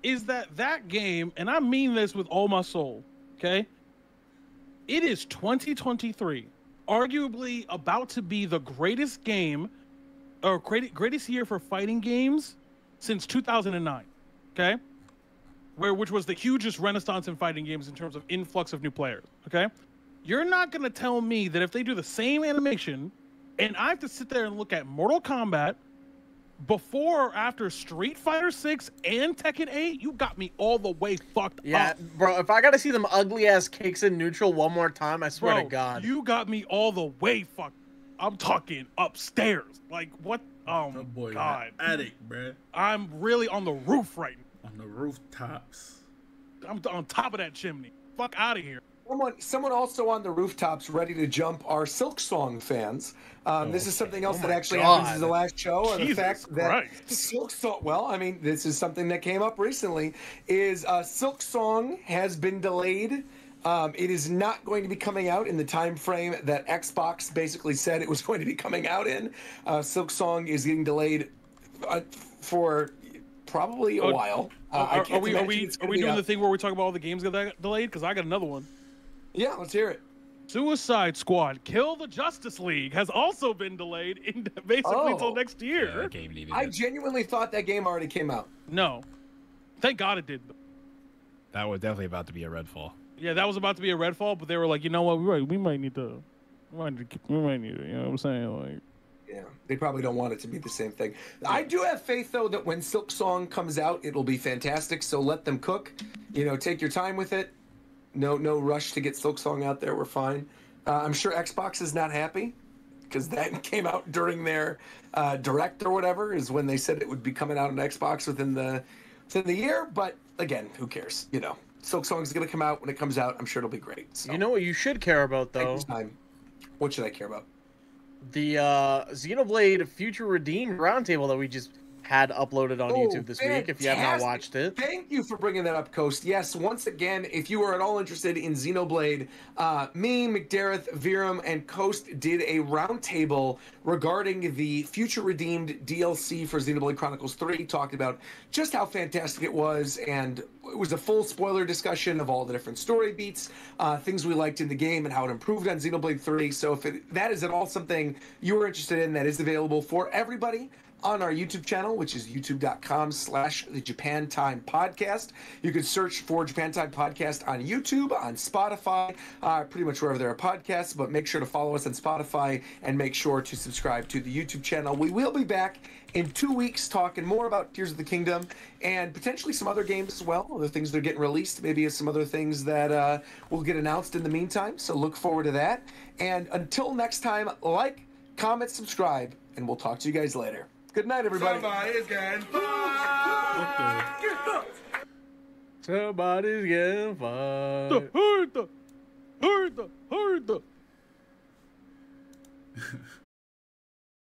Is that game, and I mean this with all my soul. Okay, it is 2023, arguably about to be the greatest game, or greatest year for fighting games since 2009. Okay, which was the hugest renaissance in fighting games in terms of influx of new players. Okay, you're not gonna tell me that if they do the same animation, and I have to sit there and look at Mortal Kombat before or after Street Fighter 6 and Tekken 8, you got me all the way fucked up. Bro, if I gotta see them ugly ass cakes in neutral one more time, I swear to God. You got me all the way fucked. I'm talking upstairs. Like, what? Oh, my boy, God. Attic, bruh. I'm really on the roof right now. On the rooftops. I'm on top of that chimney. Fuck out of here. Someone also on the rooftops ready to jump are Silk Song fans. This is something else that actually happens in the last show. Or the fact that Silk Song, well, I mean, this is something that came up recently, is Silk Song has been delayed. It is not going to be coming out in the time frame that Xbox basically said it was going to be coming out in. Silk Song is getting delayed for probably a while. Are we doing the thing where we talk about all the games that got delayed? Because I got another one. Yeah, let's hear it. Suicide Squad, Kill the Justice League has also been delayed basically until next year. Yeah, that game needed I it. genuinely thought that game already came out. No. Thank God it did. That was definitely about to be a Redfall. Yeah, that was about to be a Redfall, but they were like, you know what, we might need to, you know what I'm saying? Like, yeah, they probably don't want it to be the same thing. I do have faith, though, that when Silk Song comes out, it'll be fantastic. So let them cook. You know, take your time with it. No rush to get Silk Song out there. We're fine. I'm sure Xbox is not happy because that came out during their direct or whatever is when they said it would be coming out on Xbox within the year. But again, who cares? You know, Silk Song is going to come out when it comes out. I'm sure it'll be great. So, you know what you should care about, though? What should I care about? The Xenoblade Future Redeemed roundtable that we just had uploaded on YouTube this week, if you have not watched it. Thank you for bringing that up, Coast. Yes, once again, if you are at all interested in Xenoblade, me, McDareth, Viram, and Coast did a roundtable regarding the Future Redeemed DLC for Xenoblade Chronicles 3, talked about just how fantastic it was, and it was a full spoiler discussion of all the different story beats, things we liked in the game, and how it improved on Xenoblade 3. So if that is at all something you are interested in, that is available for everybody on our YouTube channel, which is youtube.com/the Japan Time Podcast. You can search for Japan Time Podcast on YouTube, on Spotify, pretty much wherever there are podcasts, but make sure to follow us on Spotify and make sure to subscribe to the YouTube channel. We will be back in 2 weeks talking more about Tears of the Kingdom and potentially some other games as well, other things that are getting released, maybe some other things that will get announced in the meantime, so look forward to that. And until next time, like, comment, subscribe, and we'll talk to you guys later. Good night, everybody. Somebody's getting fired. Somebody's getting fired. Hurry the.